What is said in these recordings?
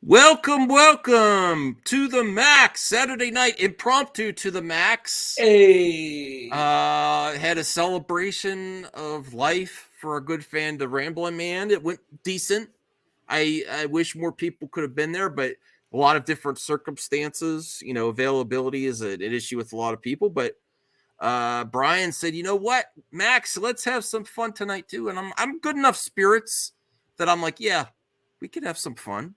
Welcome to the Max Saturday night impromptu to the Max. Hey, Had a celebration of life for our good fan, the Rambling Man. It went decent. I wish more people could have been there, but a lot of different circumstances. Availability is an issue with a lot of people. But Brian said, "You know what, Max? Let's have some fun tonight too." And I'm good enough spirits that I'm like, yeah, we could have some fun.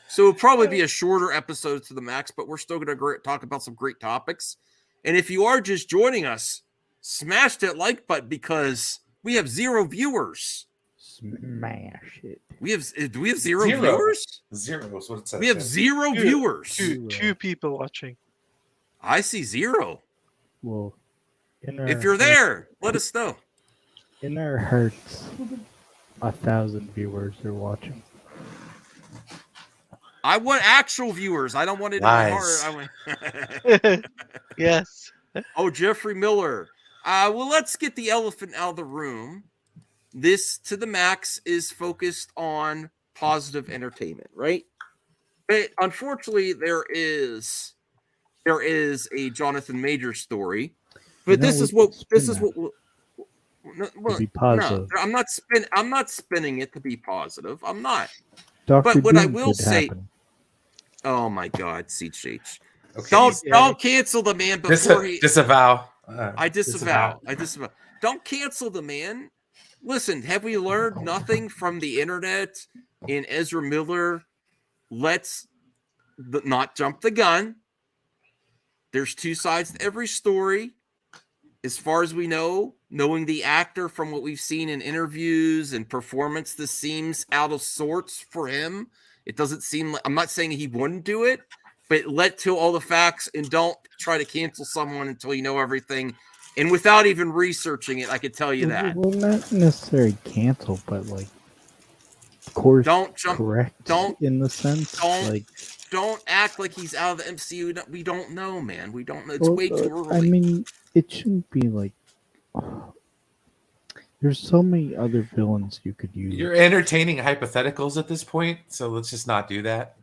So it'll probably be a shorter episode to the Max, but we're still going to talk about some great topics. And if you are just joining us, smash that like button because we have 0 viewers. Smash it. Do we have zero viewers? Zero is what it says. We have 0 viewers. Two people watching. I see 0. Well, if you're there, let us know. In our hearts, 1,000 viewers are watching. I want actual viewers. I don't want it Lies. in my heart. Yes. Oh, Jeffrey Miller. Well, let's get the elephant out of the room. This to the Max is focused on positive entertainment, right? But unfortunately, there is a Jonathan Major story. But this is what be positive. No, I'm not spinning it to be positive. I'm not. Dr. But what Doom I will could say, happen. oh my God, CH. Okay. Don't cancel the man before he disavow. I disavow. Don't cancel the man. Listen, have we learned nothing from the internet and Ezra Miller? Let's not jump the gun. There's 2 sides to every story. As far as we know, knowing the actor from what we've seen in interviews and performance, this seems out of sorts for him. It doesn't seem like, I'm not saying he wouldn't do it, but let to all the facts and don't try to cancel someone until you know everything. And without even researching it, I could tell you that. Well, not necessarily cancel, but like, of course, don't jump. Correct. In the sense, don't act like he's out of the MCU. We don't know, man. We don't know. It's way too early. I mean, it shouldn't be like. There's so many other villains you could use. You're entertaining hypotheticals at this point, so let's just not do that.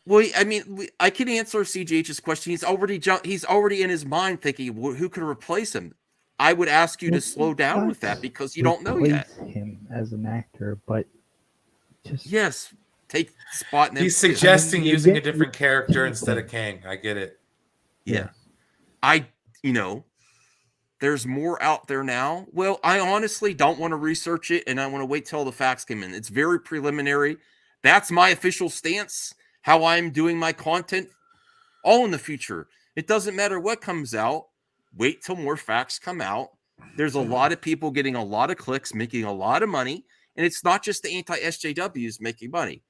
Well, I mean, I can answer CGH's question. He's already in his mind thinking, who could replace him? I would ask you to slow down with that because you don't know yet. Him as an actor, but just take spot. In He's suggesting using a different character instead of Kang. I get it. Yeah, there's more out there now. Well, I honestly don't want to research it, and I want to wait till the facts come in. It's very preliminary. That's my official stance. How I'm doing my content, all in the future. It doesn't matter what comes out. Wait till more facts come out. There's a lot of people getting a lot of clicks, making a lot of money, and it's not just the anti-SJWs making money.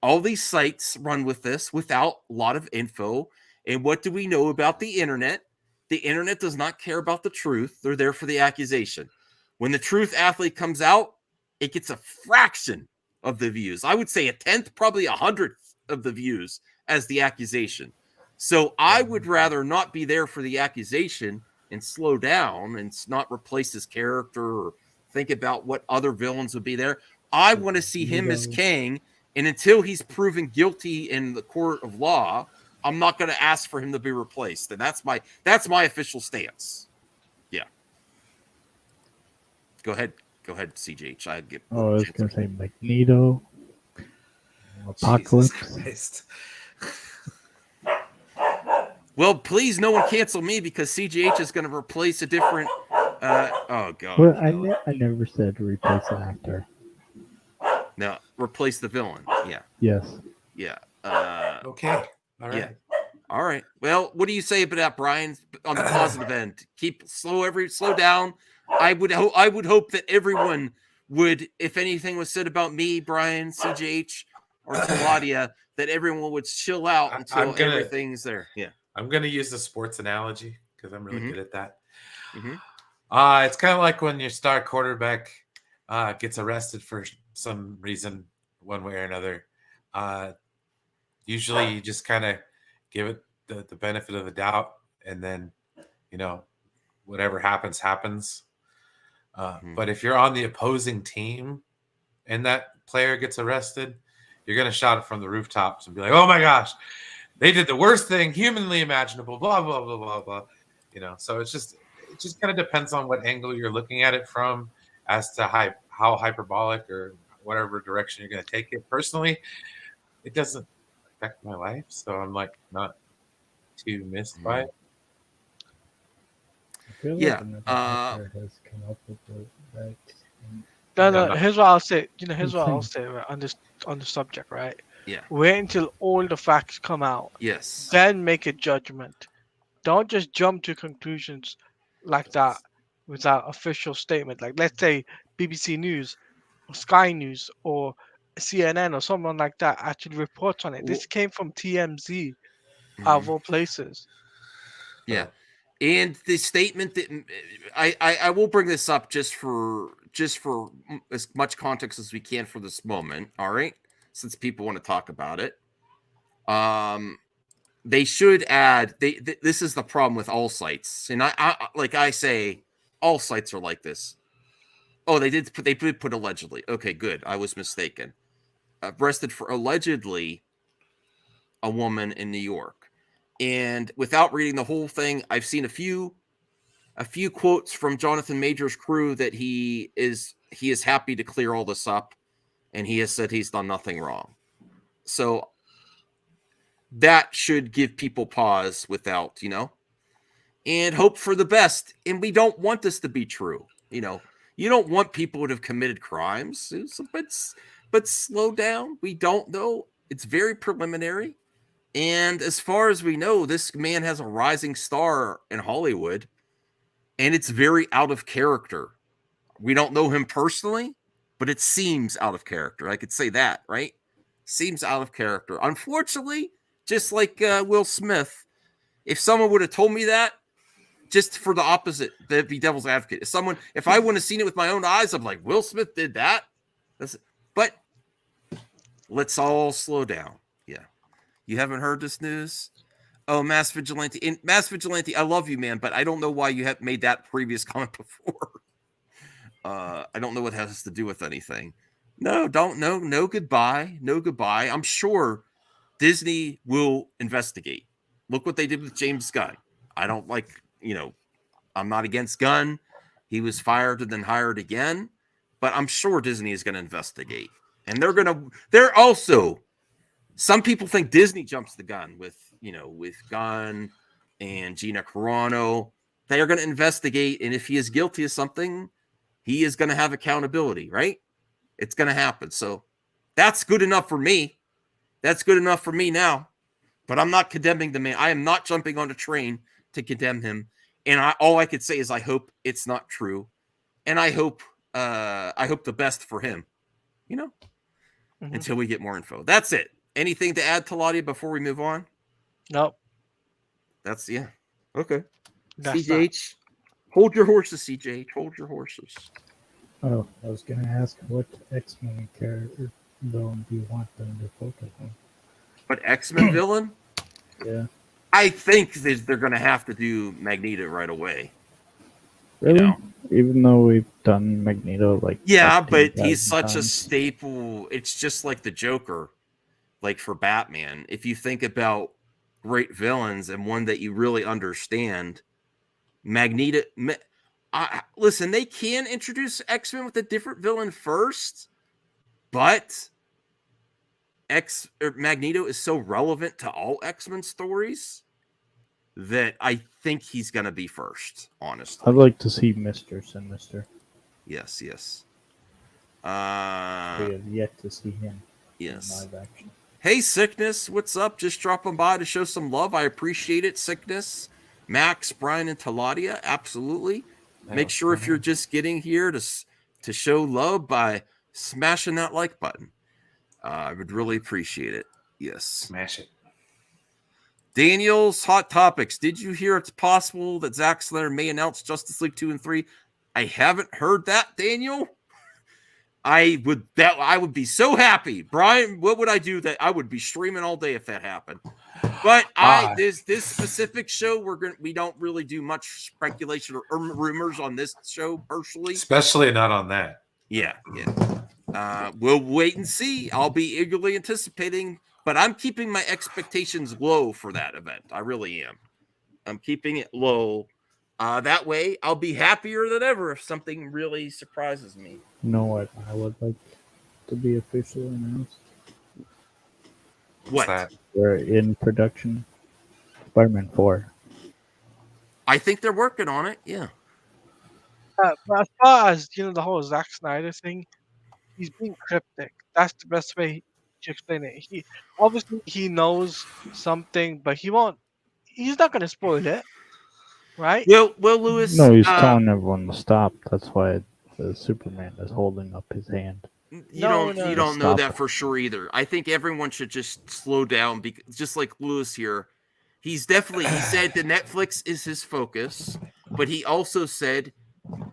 All these sites run with this without a lot of info. And what do we know about the internet? The internet does not care about the truth. They're there for the accusation. When the truth athlete comes out, it gets a fraction of the views. I would say 1/10, probably 100th of the views as the accusation. So I would rather not be there for the accusation and slow down and not replace his character or think about what other villains would be there. I want to see him as Kang, and until he's proven guilty in the court of law, I'm not going to ask for him to be replaced. And that's my official stance. Yeah. Go ahead, CGH. I was going to say Magneto, Apocalypse. Well, please, no one cancel me because CGH is going to replace a different. Oh God. Well, I never said to replace an actor. No, replace the villain. Yeah. Yes. Yeah. Okay. All right. Yeah. All right. Well, what do you say about that, Brian? On the positive end, slow down. I would hope that everyone would, if anything was said about me, Brian, CGH, or Claudia, that everyone would chill out until everything's there. Yeah. I'm going to use the sports analogy because I'm really good at that. Mm-hmm. It's kind of like when your star quarterback gets arrested for some reason, one way or another. Usually you just kind of give it the benefit of the doubt, and then, whatever happens. But if you're on the opposing team and that player gets arrested, you're going to shout it from the rooftops and be like, oh my gosh, they did the worst thing humanly imaginable, blah, blah, blah, blah, blah. So it just kind of depends on what angle you're looking at it from as to how hyperbolic or whatever direction you're going to take it. Personally, it doesn't affect my life, so I'm like not too missed by it. I feel Yeah, another actor has come up with that. No. no. Here's what I'll say. Here's what I'll say right, on the subject. Right. Yeah. Wait until all the facts come out, Yes. then make a judgment. Don't just jump to conclusions like that without official statement. Like, let's say BBC News or Sky News or CNN or someone like that actually reports on it. This came from TMZ, out of all places. Yeah. And the statement that I will bring this up just for as much context as we can for this moment. All right. Since people want to talk about it. They should add this is the problem with all sites. And I like I say, all sites are like this. Oh, they did put allegedly. Okay, good. I was mistaken. Arrested for allegedly a woman in New York. And without reading the whole thing, I've seen a few quotes from Jonathan Major's crew that he is happy to clear all this up, and he has said he's done nothing wrong. So that should give people pause without, and hope for the best. And we don't want this to be true. You don't want people to have committed crimes, but slow down. We don't know. It's very preliminary. And as far as we know, this man has a rising star in Hollywood, and it's very out of character. We don't know him personally, but it seems out of character. I could say that, right? Seems out of character. Unfortunately, just like Will Smith, if someone would have told me that, just for the opposite, that'd be devil's advocate. If I wouldn't have seen it with my own eyes, I'm like, Will Smith did that. But let's all slow down. Yeah. You haven't heard this news? Oh, Mass Vigilante. I love you, man, but I don't know why you have made that previous comment before. I don't know what has to do with anything. No, no goodbye. No goodbye. I'm sure Disney will investigate. Look what they did with James Gunn. I don't like, I'm not against Gunn. He was fired and then hired again, but I'm sure Disney is going to investigate. And they're also, some people think Disney jumps the gun with Gunn and Gina Carano. They are going to investigate, and if he is guilty of something, he is going to have accountability, right? It's going to happen. So that's good enough for me. That's good enough for me now. But I'm not condemning the man. I am not jumping on a train to condemn him. And all I could say is I hope it's not true. And I hope the best for him, until we get more info. That's it. Anything to add, Taladia, before we move on? Nope. That's, yeah. Okay. That's CJH. Hold your horses, CJH. Hold your horses. Oh, I was going to ask what X-Men character villain do you want them to focus on? What X-Men villain? Yeah. I think they're going to have to do Magneto right away. Really? Even though we've done Magneto yeah, but he's such times. a staple. It's just like the Joker, like for Batman. If you think about great villains and one that you really understand, Magneto. Listen, they can introduce X-Men with a different villain first, but Magneto is so relevant to all X-Men stories that I think he's going to be first, honestly. I'd like to see Mr. Sinister. Yes. We have yet to see him in live action. Hey, Sickness, what's up? Just dropping by to show some love. I appreciate it, Sickness. Max, Brian, and Taladia, absolutely. Make sure if you're just getting here to show love by smashing that like button. I would really appreciate it. Yes. Smash it. Daniel's Hot Topics. Did you hear it's possible that Zack Snyder may announce Justice League 2 and 3? I haven't heard that, Daniel. I would be so happy. Brian, what would I do? That I would be streaming all day if that happened. But this specific show, we don't really do much speculation or rumors on this show personally. Especially not on that. Yeah. We'll wait and see. I'll be eagerly anticipating, but I'm keeping my expectations low for that event. I really am. I'm keeping it low. That way, I'll be happier than ever if something really surprises me. You know what I would like to be officially announced? What? that? We're in production. Spider-Man 4. I think they're working on it. Yeah. But as far as the whole Zack Snyder thing, he's being cryptic. That's the best way to explain it. He obviously he knows something, but he won't. He's not gonna spoil it, right? Well, Lewis. No, he's telling everyone to stop. That's why the Superman is holding up his hand. You No, don't no. know Stop that it. for sure either. I think everyone should just slow down, because just like Lewis here, he said that Netflix is his focus, but he also said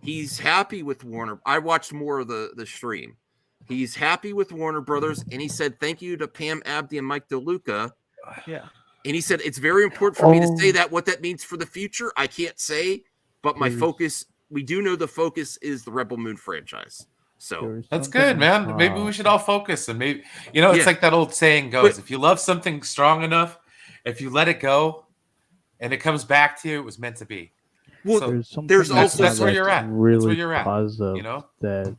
he's happy with Warner. I watched more of the stream. He's happy with Warner Brothers, and he said thank you to Pam Abdi and Mike DeLuca. Yeah. And he said it's very important for me to say Oh. that. What that means for the future, I can't say, but my There's- focus, we do know the focus is the Rebel Moon franchise. So There's That's something, good, man. Maybe we should all focus, and maybe it's Yeah. like that old saying goes: But- if you love something strong enough, if you let it go, and it comes back to you, it was meant to be. well, So There's something there's that's also where you're at. Really That's where you're at. positive You know, that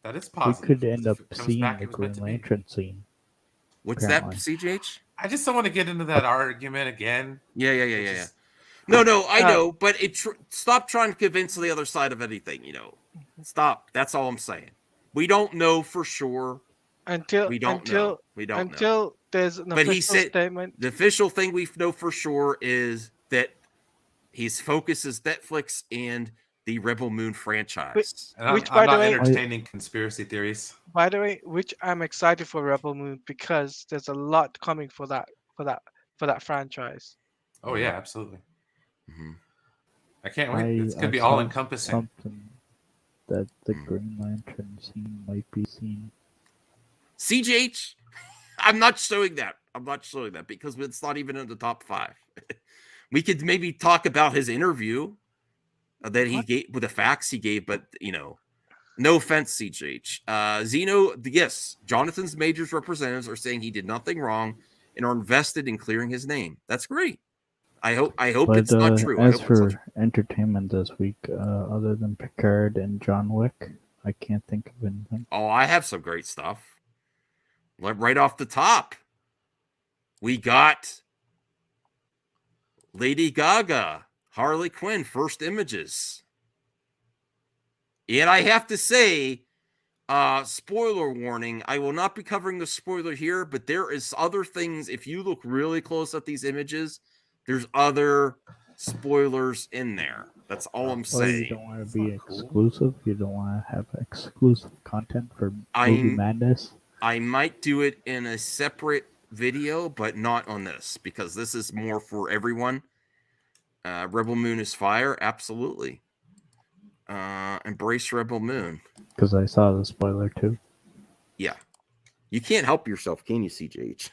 that is we positive. could end up If it comes seeing back, the it was meant Green to be. Lantern scene. what's apparently. that, CJH? I just don't want to get into that argument again. Yeah. which is- No, I know, but stop trying to convince the other side of anything. Stop. That's all I'm saying. We don't know for sure. Until We don't know. We don't know. until there's an But he official said statement. the official thing we know for sure is that his focus is Netflix and the Rebel Moon franchise. And Which, I'm by the not way- entertaining conspiracy theories. By the way, which I'm excited for Rebel Moon because there's a lot coming for that franchise. Oh yeah, absolutely. Mhm. I can't wait. It's gonna I be saw all encompassing. Something that the Green Lantern scene might be seen. CJH, I'm not showing that. Because it's not even in the top 5. We could maybe talk about his interview that he gave with the facts he gave, but no offense, CJH. Zeno, yes, Jonathan's Majors representatives are saying he did nothing wrong and are invested in clearing his name. That's great. I hope But it's not true. I as hope it's not for true. entertainment this week, other than Picard and John Wick, I can't think of anything. Oh, I have some great stuff. Right off the top, we got Lady Gaga, Harley Quinn, first images. And I have to say, spoiler warning, I will not be covering the spoiler here, but there is other things. If you look really close at these images, there's other spoilers in there. That's all I'm Oh, you saying. don't want to be exclusive? You don't want to have exclusive content for movie I'm- madness? I might do it in a separate video, but not on this, because this is more for everyone. Rebel Moon is fire, absolutely. Embrace Rebel Moon. Because I saw the spoiler too. Yeah. You can't help yourself, can you, CJH?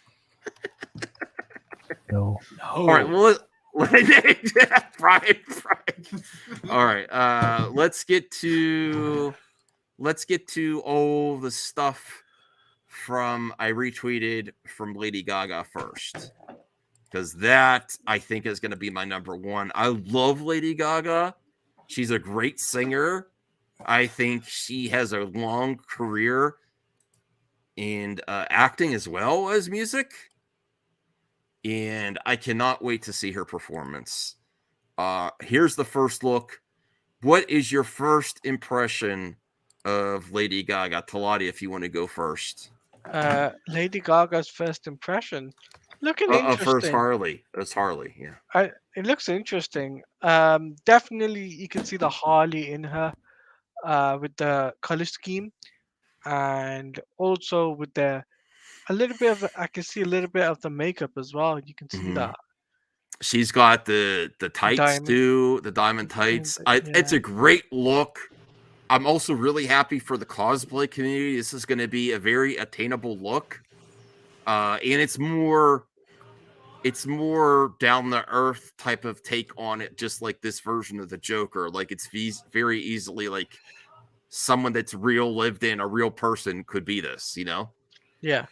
No. All right, well, Brian. All right, let's get to all the stuff I retweeted from Lady Gaga first, because that I think is going to be my number one. I love Lady Gaga. She's a great singer. I think she has a long career in acting as well as music. And I cannot wait to see her performance. Here's the first look. What is your first impression of Lady Gaga? Talati, if you want to go first. Lady Gaga's first impression. Looking First interesting. Harley. It's Harley, yeah. It looks interesting. Definitely you can see the Harley in her, with the color scheme, and also with I can see a little bit of the makeup as well. You can see Mhm. that. She's got the tights diamond. too, the diamond tights. It's Yeah. a great look. I'm also really happy for the cosplay community. This is going to be a very attainable look. And it's more down the earth type of take on it, just like this version of the Joker. Like it's very easily like someone that's real, lived in, a real person could be this, you know? Yeah.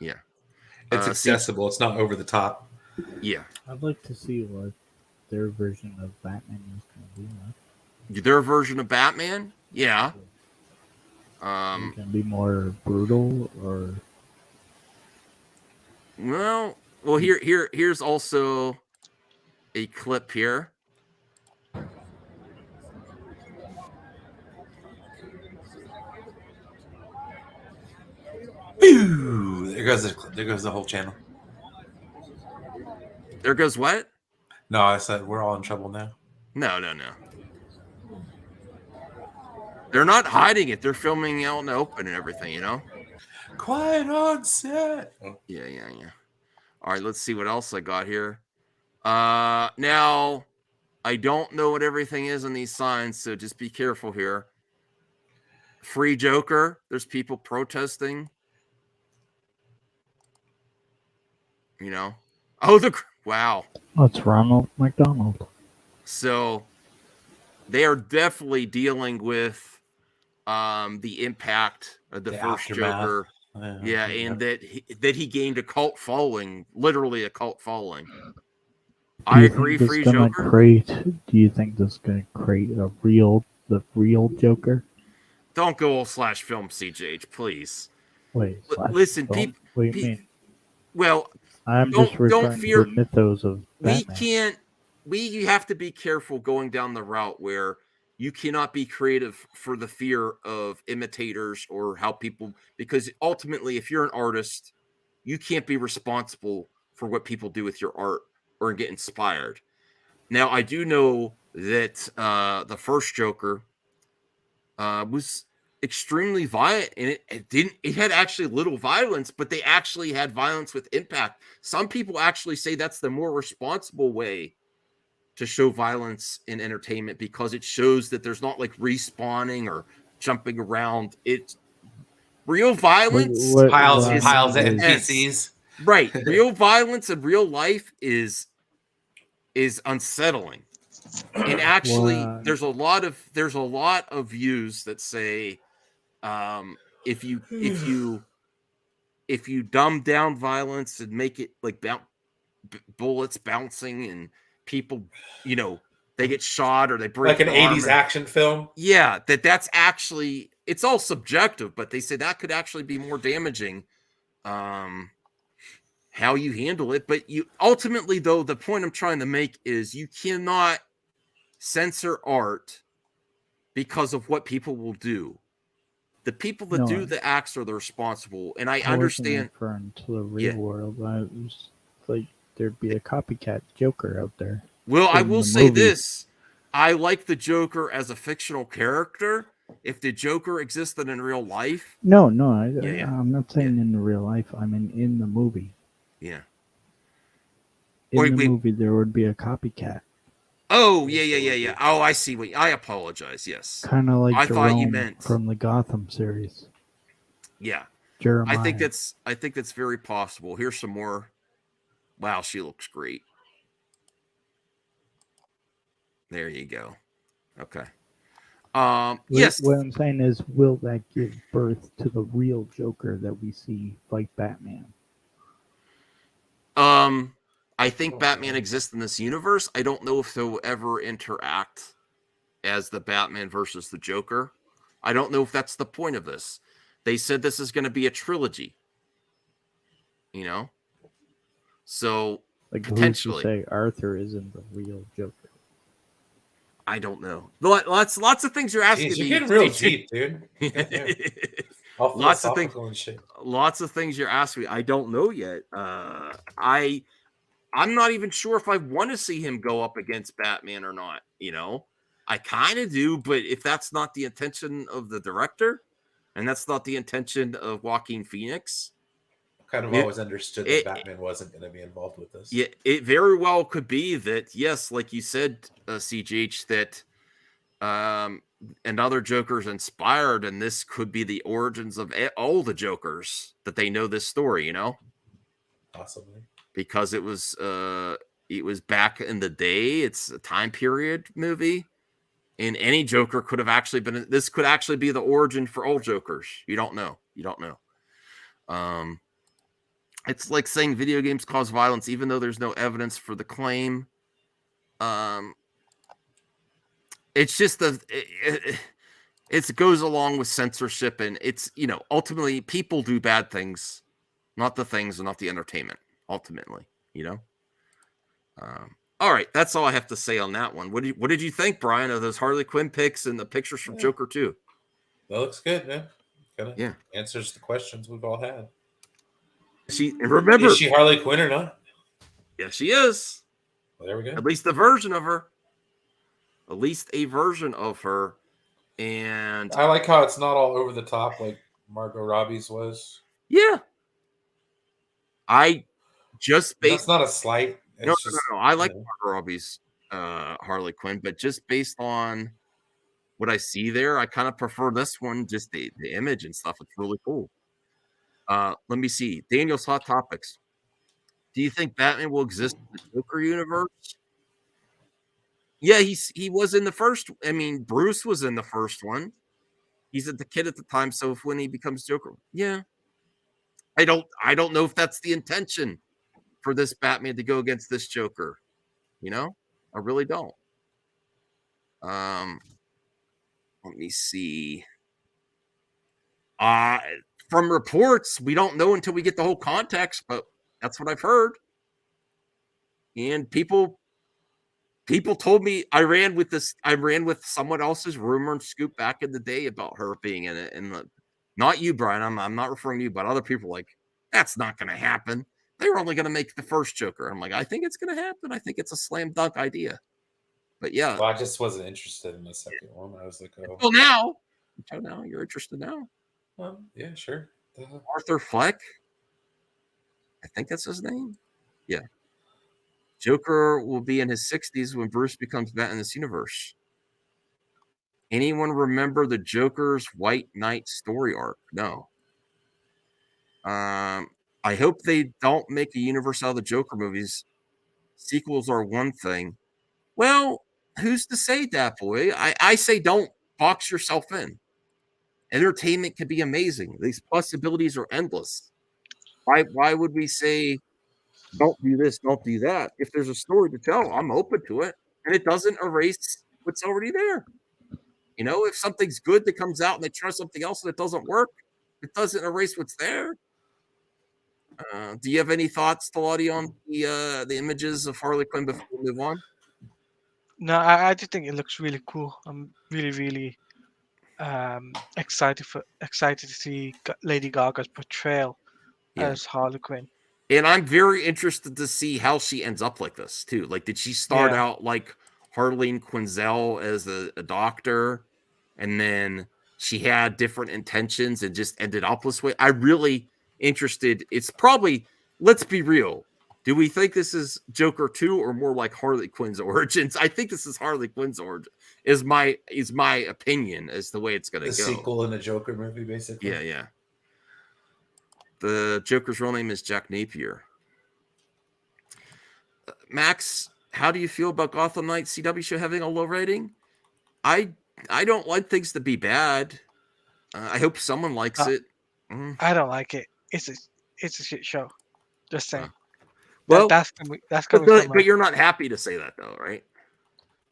Yeah. It's See, accessible. It's not over the top. yeah. I'd like to see what their version of Batman is going to be like. Their version of Batman? Yeah. Is it going to be more brutal or? Well, here's also a clip here. Boo! There goes the whole channel. There goes what? No, I said we're all in trouble now. No. They're not hiding it. They're filming out in the open and everything, you know? Quiet on set. Yeah. All right, let's see what else I got here. Now, I don't know what everything is on these signs, so just be careful here. Free Joker. There's people protesting. You know? Oh, wow. That's Ronald McDonald. So they are definitely dealing with the impact of the first aftermath. Joker. Yeah, and that he gained a cult following, literally a cult following. I agree, Free Joker. Do you think this is going to create the real Joker? Don't go all slash film, CJH, please. Wait, listen, people. What do you mean? Well, I'm just referring to the mythos of Batman. We have to be careful going down the route where you cannot be creative for the fear of imitators or how people, because ultimately, if you're an artist, you can't be responsible for what people do with your art or get inspired. Now, I do know that the first Joker was extremely violent, and it had actually little violence, but they actually had violence with impact. Some people actually say that's the more responsible way to show violence in entertainment, because it shows that there's not like respawning or jumping around. It's real violence. Piles and piles of NPCs. Right. Real violence in real life is unsettling. And actually, there's a lot of views that say if you dumb down violence and make it like bullets bouncing and people, they get shot or they break like an 80s action film. Yeah, that's actually, it's all subjective, but they say that could actually be more damaging. How you handle it, but you ultimately, though, the point I'm trying to make is you cannot censor art because of what people will do. The people that do the acts are the responsible, and I understand. Referring to the real world, it was like there'd be a copycat Joker out there. Well, I will say this: I like the Joker as a fictional character. If the Joker existed in real life, I'm not saying in real life. I mean in the movie. Yeah. In the movie, there would be a copycat. Oh, yeah. Oh, I see. I apologize. Yes. Kind of like I Jerome thought you meant from the Gotham series. Yeah. Jeremiah. I think that's very possible. Here's some more. Wow, she looks great. There you go. Okay. Yes. What I'm saying is, will that give birth to the real Joker that we see fight Batman? I think Batman exists in this universe. I don't know if they'll ever interact as the Batman versus the Joker. I don't know if that's the point of this. They said this is going to be a trilogy. So potentially, who's to say Arthur isn't the real Joker? I don't know. Lots of things you're asking. Jeez, you're getting real deep, dude. Lots of things. And shit. Lots of things you're asking me. I don't know yet. I'm not even sure if I want to see him go up against Batman or not. I kind of do, but if that's not the intention of the director, and that's not the intention of Joaquin Phoenix, kind of always understood that Batman wasn't going to be involved with this. Yeah, it very well could be that, yes, like you said, CGH, that another Joker's inspired, and this could be the origins of all the Jokers, that they know this story, Possibly. Because it was back in the day. It's a time period movie. And any Joker could have actually been. This could actually be the origin for all Jokers. You don't know. You don't know. It's like saying video games cause violence, even though there's no evidence for the claim. It's just it goes along with censorship, and it's, you know, ultimately people do bad things, not the things and not the entertainment. Ultimately, you know. All right, that's all I have to say on that one. What did you think, Brian, of those Harley Quinn pics and the pictures from Joker 2? That looks good, man. Kind of Yeah, answers the questions we've all had. Remember, Is she Harley Quinn or not? yeah, she is. Well, there we go. At least a version of her. At least a version of her. And I like how it's not all over the top like Margot Robbie's was. yeah, I just That's not a slight. no. I like you know. Margot Robbie's Harley Quinn, but just based on what I see there, I kind of prefer this one. Just the image and stuff. It's really cool. Let me see. Daniel's Hot Topics. Do you think Batman will exist in the Joker universe? Yeah, he was in the first. I mean, Bruce was in the first one. He's the kid at the time, so if when he becomes Joker, yeah. I don't know if that's the intention for this Batman to go against this Joker. You know? I really don't. Let me see. From reports, we don't know until we get the whole context, but that's what I've heard. And people told me I ran with someone else's rumor and scoop back in the day about her being in it. And not you, Brian. I'm not referring to you, but other people like, that's not going to happen. They're only going to make the first Joker. I'm like, I think it's going to happen. I think it's a slam dunk idea. But yeah. Well, I just wasn't interested in the second one. I was like, oh. Until now, you're interested now. Yeah, sure. Arthur Fleck. I think that's his name. Yeah. Joker will be in his 60s when Bruce becomes Batman in this universe. Anyone remember the Joker's White Knight story arc? No. I hope they don't make a universe out of the Joker movies. Sequels are one thing. Well, who's to say that, boy? I say don't box yourself in. Entertainment can be amazing. These possibilities are endless. Why would we say don't do this, don't do that? If there's a story to tell, I'm open to it. And it doesn't erase what's already there. You know, if something's good that comes out and they try something else and it doesn't work, it doesn't erase what's there. Do you have any thoughts, Talati, on the images of Harley Quinn before we move on? No, I just think it looks really cool. I'm really, really excited to see Lady Gaga's portrayal as Harley Quinn. And I'm very interested to see how she ends up like this too. Like, did she start out like Harleen Quinzel as a doctor, and then she had different intentions and just ended up this way? I'm really interested. It's probably, let's be real. Do we think this is Joker 2 or more like Harley Quinn's origins? I think this is Harley Quinn's origin. Is my opinion as the way it's going to go. The sequel in a Joker movie, basically. Yeah. The Joker's real name is Jack Napier. Max, how do you feel about Gotham Knights CW show having a low rating? I don't want things to be bad. I hope someone likes it. I don't like it. It's a shit show. Just saying. Well, that's coming from. But you're not happy to say that, though, right?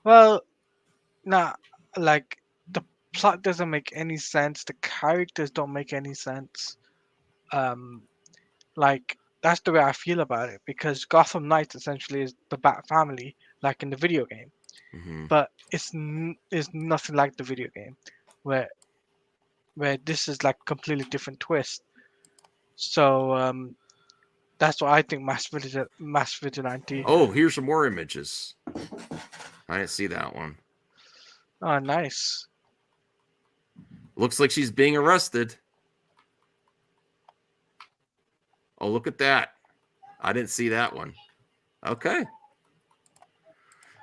Well, nah. Like, the plot doesn't make any sense. The characters don't make any sense. Like, that's the way I feel about it, because Gotham Knights essentially is the Bat family, like in the video game. But it's nothing like the video game, where this is like completely different twist. So that's what I think. Mass Vigilante. Oh, here's some more images. I didn't see that one. Oh, nice. Looks like she's being arrested. Oh, look at that. I didn't see that one. Okay.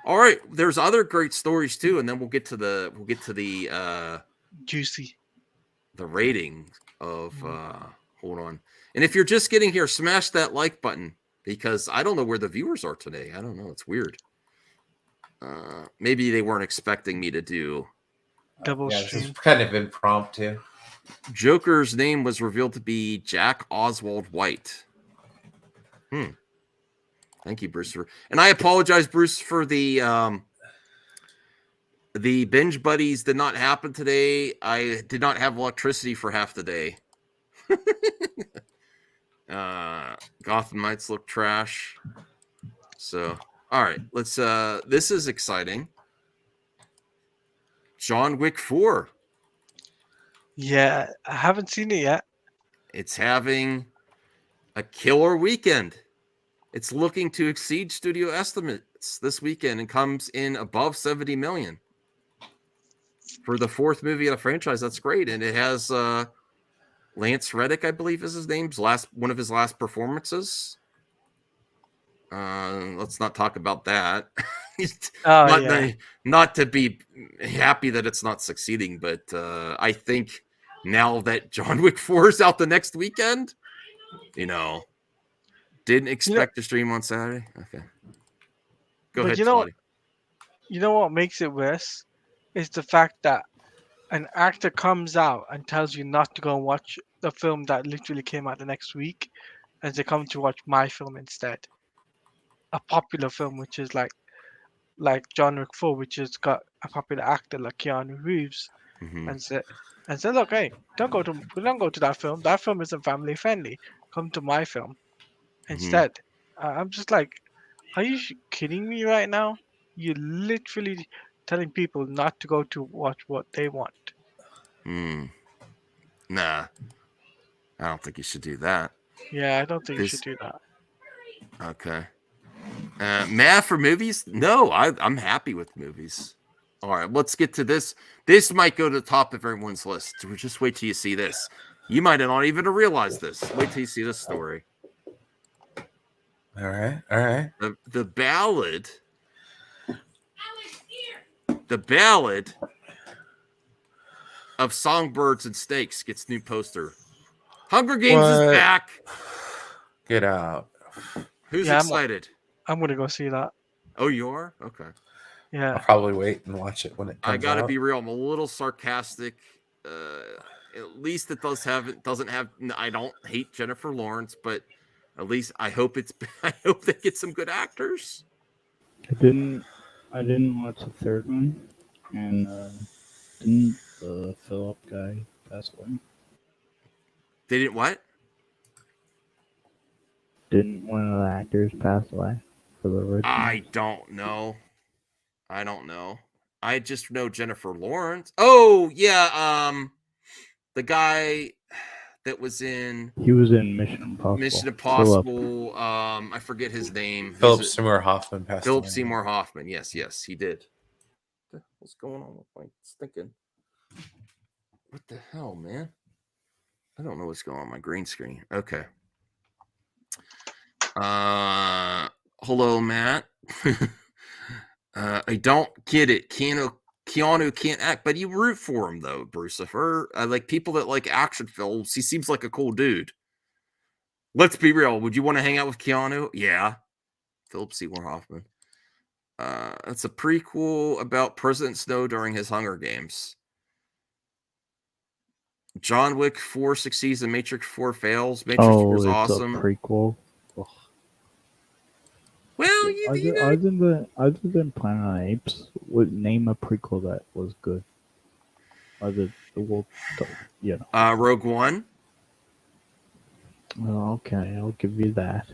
All right. There's other great stories too, and then we'll get to the juicy. The rating of hold on. And if you're just getting here, smash that like button, because I don't know where the viewers are today. I don't know. It's weird. Maybe they weren't expecting me to do. Double Yeah, this stream. is kind of impromptu. Joker's name was revealed to be Jack Oswald White. Thank you, Bruce. And I apologize, Bruce, for the binge buddies did not happen today. I did not have electricity for half the day. Gotham Knights look trash. So, all right, let's this is exciting. John Wick 4. Yeah, I haven't seen it yet. It's having a killer weekend. It's looking to exceed studio estimates this weekend and comes in above 70 million. For the fourth movie of the franchise, that's great. And it has Lance Reddick, I believe is his name, one of his last performances. Let's not talk about that. Not to be happy that it's not succeeding, but I think now that John Wick 4 is out the next weekend, didn't expect to stream on Saturday. Okay. Go ahead, Claudia. You know what makes it worse is the fact that an actor comes out and tells you not to go and watch the film that literally came out the next week, and they come to watch my film instead. A popular film, which is like John Wick 4, which has got a popular actor like Keanu Reeves, and said, look, hey, don't go to that film. That film isn't family friendly. Come to my film instead. I'm just like, are you kidding me right now? You're literally telling people not to go to watch what they want. Nah, I don't think you should do that. Yeah, I don't think you should do that. Okay. Math for movies? No, I'm happy with movies. All right, let's get to this. This might go to the top of everyone's list. Just wait till you see this. You might not even realize this. Wait till you see this story. All right. The ballad. The ballad of Songbirds and Snakes gets new poster. Hunger Games is back. Get out. Who's excited? I'm gonna go see that. Oh, you are? Okay. Yeah. I'll probably wait and watch it when it comes out. I gotta be real. I'm a little sarcastic. At least it doesn't have. I don't hate Jennifer Lawrence, but at least I hope they get some good actors. I didn't watch the third one, and didn't the Philip guy pass away? They didn't what? Didn't one of the actors pass away for the original? I don't know. I just know Jennifer Lawrence. Oh yeah, the guy that was in. He was in Mission Impossible. Mission Impossible. I forget his name. Philip Seymour Hoffman passed away. Philip Seymour Hoffman. Yes, he did. What's going on with my stinking? What the hell, man? I don't know what's going on my green screen. Okay. Hello, Matt. I don't get it. Keanu can't act, but you root for him though, Brucifer. I like people that like action films. He seems like a cool dude. Let's be real. Would you want to hang out with Keanu? Yeah. Philip Seymour Hoffman. That's a prequel about President Snow during his Hunger Games. John Wick 4 succeeds and Matrix 4 fails. Matrix 4 is awesome. A prequel. Ugh. Well, other than Planet of the Apes, would name a prequel that was good. Rogue One. Oh, okay, I'll give you that.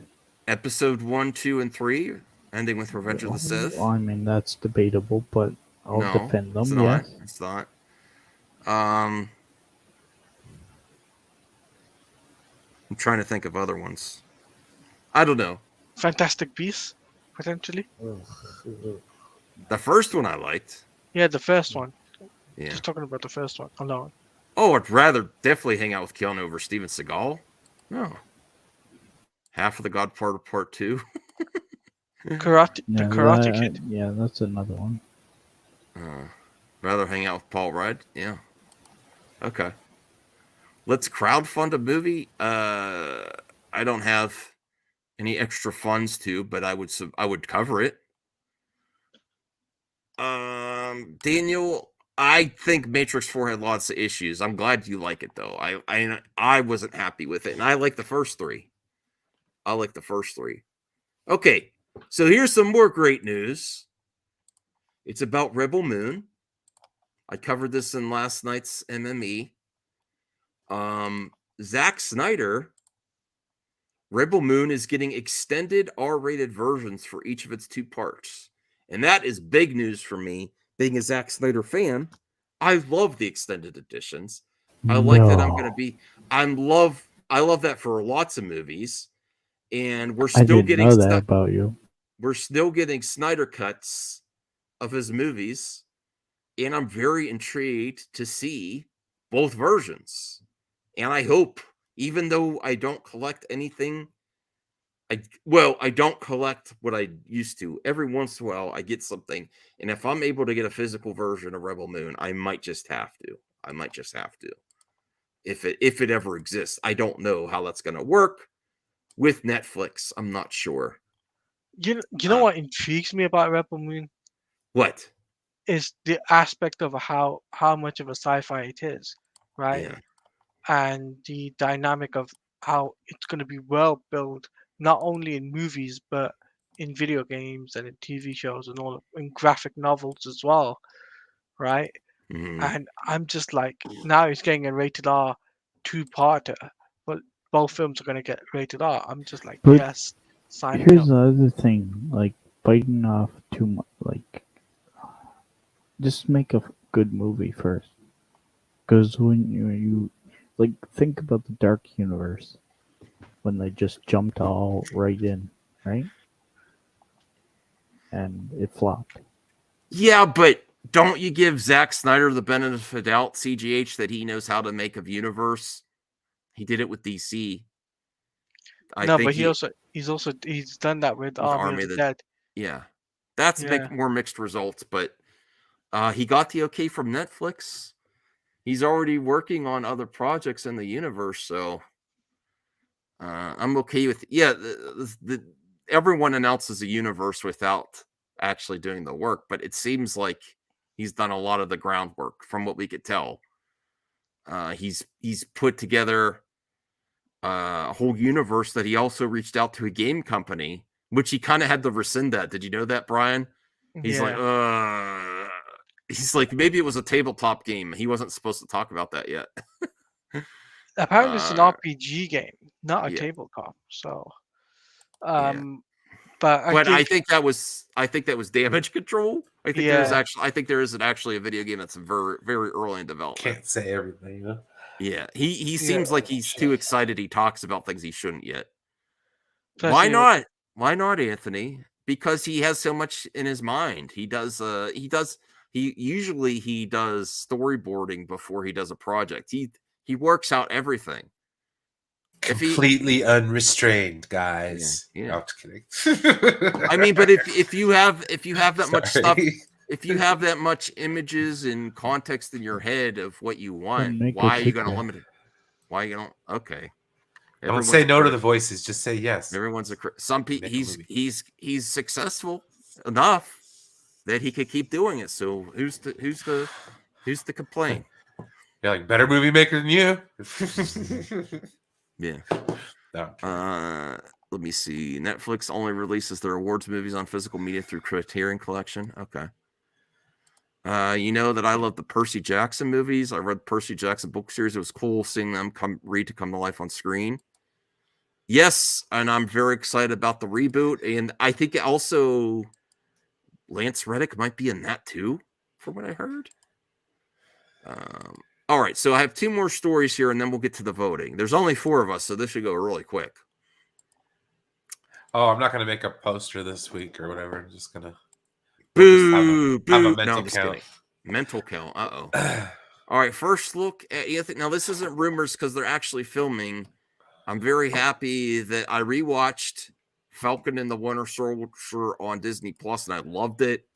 Episode 1, 2, and 3, ending with Revenge of the Sith. I mean, that's debatable, but I'll defend them. Yes, it's not. I'm trying to think of other ones. I don't know. Fantastic Beasts, potentially. The first one I liked. Yeah, the first one. Yeah. Just talking about the first one alone. Oh, I'd rather definitely hang out with Keanu over Steven Seagal. No. Half of the Godfather Part 2. Karate Kid. Yeah, that's another one. Rather hang out with Paul Rudd. Yeah. Okay. Let's crowdfund a movie. I don't have any extra funds to, but I would cover it. Daniel, I think Matrix 4 had lots of issues. I'm glad you like it though. I wasn't happy with it, and I like the first three. I like the first three. Okay, so here's some more great news. It's about Rebel Moon. I covered this in last night's MME. Zack Snyder, Rebel Moon is getting extended R-rated versions for each of its 2 parts. And that is big news for me. Being a Zack Snyder fan, I love the extended editions. I like that I'm going to be I love that for lots of movies. And we're I still didn't getting know that about you. we're still getting Snyder cuts of his movies, and I'm very intrigued to see both versions. And I hope, even though I don't collect anything, I don't collect what I used to. Every once in a while, I get something, and if I'm able to get a physical version of Rebel Moon, I might just have to. I might just have to. If it ever exists, I don't know how that's going to work with Netflix. I'm not sure. You know what intrigues me about Rebel Moon What? is the aspect of how much of a sci-fi it is, right? Yeah. And the dynamic of how it's going to be well built, not only in movies but in video games and in TV shows and all in graphic novels as well, right? Mhm. And I'm just like, now it's getting a rated R two-parter, but both films are going to get rated R. I'm just like, But yes, sign me here's up. the other thing, like biting off too much, like just make a good movie first. Because when you like think about the Dark Universe, when they just jumped all right in, right, and it flopped. Yeah, but don't you give Zack Snyder the benefit of the doubt, CGH, that he knows how to make a universe? He did it with DC. I No, think but he he's done that with with Army of Army the of the Dead. yeah. That's Yeah. more mixed results, but he got the okay from Netflix. He's already working on other projects in the universe, so I'm okay with everyone announces a universe without actually doing the work, but it seems like he's done a lot of the groundwork from what we could tell. He's put together a whole universe that he also reached out to a game company, which he kind of had to rescind that. Did you know that, Brian? He's like, Yeah. he's like, maybe it was a tabletop game. He wasn't supposed to talk about that yet. Apparently it's an uh, RPG game, not a yeah, tabletop. So, yeah. um, but I But think, I think that was Damage Control. yeah, I think there isn't actually a video game that's very very early in development. Can't say everything, you know. Yeah, he yeah, seems like he's too excited. He talks about things he shouldn't yet. Why especially with, not? Why not, Anthony? Because he has so much in his mind. He usually he does storyboarding before he does a project. He works out everything. If he Completely unrestrained, yeah, guys. yeah. No, I'm just kidding. I mean, but if you have that much stuff, Sorry. if you have that much images and context in your head of what you want, Then make why a are you going to sequel. limit it? Why you don't? Okay, Don't everyone's say a no to critic. the voices. Just say yes. Everyone's a some people. Make a movie. He's successful enough that he could keep doing it. So who's to complain? You're like better movie maker than you. Yeah. No. Let me see. Netflix only releases their awards movies on physical media through Criterion Collection. Okay. You know that I love the Percy Jackson movies. I read Percy Jackson book series. It was cool seeing them come to life on screen. Yes, and I'm very excited about the reboot. And I think also Lance Reddick might be in that too, from what I heard. All right, so I have 2 more stories here, and then we'll get to the voting. There's only 4 of us, so this should go really quick. Oh, I'm not gonna make a poster this week or whatever. I'm just gonna Boo, have a boo. No, mental I'm just count. kidding. Mental count. Uh-oh. All right, first look at Anthony. Now, this isn't rumors because they're actually filming. I'm very happy that I rewatched Falcon and the Winter Soldier on Disney Plus, and I loved it.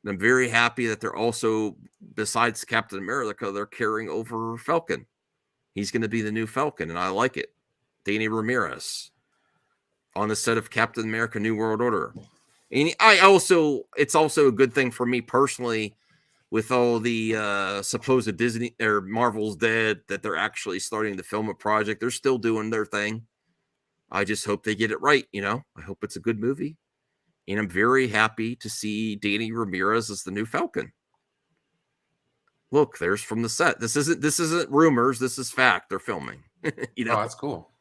And I'm very happy that they're also, besides Captain America, they're carrying over Falcon. He's going to be the new Falcon, and I like it. Danny Ramirez on the set of Captain America: New World Order. And it's also a good thing for me personally with all the supposed Disney or Marvel's dead that they're actually starting to film a project. They're still doing their thing. I just hope they get it right. I hope it's a good movie. And I'm very happy to see Danny Ramirez as the new Falcon. Look, there's from the set. This isn't rumors. This is fact. They're filming. Oh, that's cool.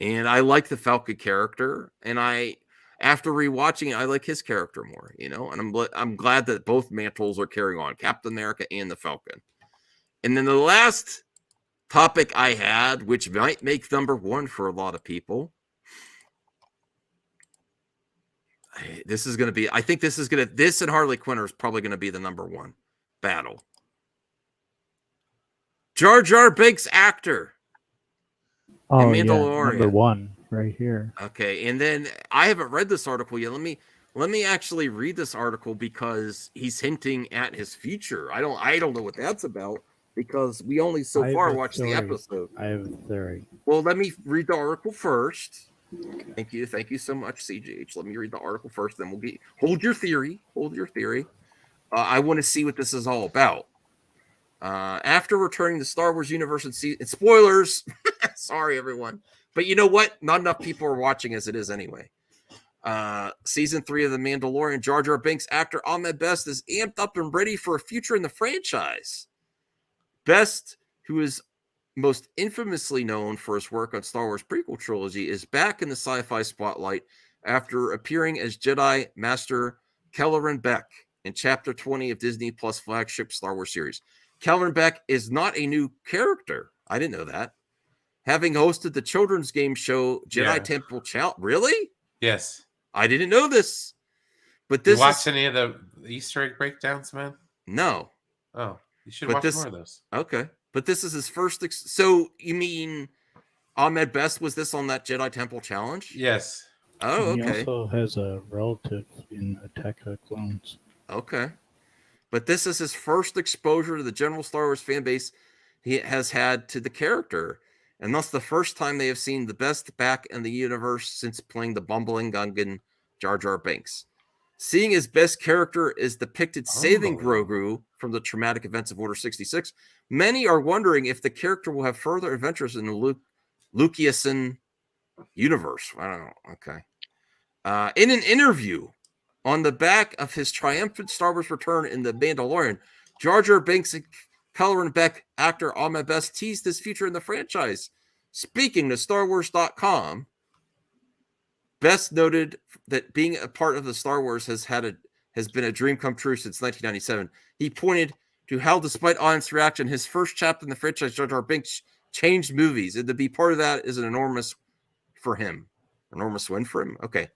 And I like the Falcon character, and after rewatching it, I like his character more. And I'm glad that both mantles are carrying on, Captain America and the Falcon. And then the last topic I had, which might make number one for a lot of people. This and Harley Quinn is probably going to be the number one battle. Jar Jar Binks actor. Oh, Mandalorian. Number one right here. Okay, and then I haven't read this article yet. Let me actually read this article because he's hinting at his future. I don't know what that's about because we only so far watched the episode. I have a theory. Well, let me read the article first. Thank you so much, CGH. Let me read the article first, then hold your theory. I want to see what this is all about. After returning to Star Wars universe and spoilers, sorry everyone, but you know what? Not enough people are watching as it is anyway. Season 3 of The Mandalorian, Jar Jar Binks actor Ahmed Best is amped up and ready for a future in the franchise. Best, who is most infamously known for his work on Star Wars prequel trilogy, is back in the sci-fi spotlight after appearing as Jedi Master Kelleran Beck in Chapter 20 of Disney Plus flagship Star Wars series. Kelleran Beck is not a new character. I didn't know that. Having hosted the children's game show Jedi Temple Challenge. Really? Yes. I didn't know this. But this you watch any of the Easter egg breakdowns, man? No. Oh, you should watch more of those. Okay. But this is his first. So you mean Ahmed Best was this on that Jedi Temple Challenge? Yes. Oh, okay. He also has a relative in Attack of the Clones. Okay. But this is his first exposure to the general Star Wars fan base he has had to the character. And thus the first time they have seen the best back in the universe since playing the bumbling Gungan Jar Jar Binks. Seeing his best character is depicted saving Grogu from the traumatic events of Order 66, many are wondering if the character will have further adventures in the Lucasian universe. I don't know. Okay. In an interview on the back of his triumphant Star Wars return in The Mandalorian, Jar Jar Binks and Kelleran Beck actor Ahmed Best teased his future in the franchise. Speaking to StarWars.com, Best noted that being a part of the Star Wars has been a dream come true since 1997. He pointed to how, despite audience reaction, his first chapter in the franchise, Jar Jar Binks, changed movies, and to be part of that is an enormous win for him. Okay.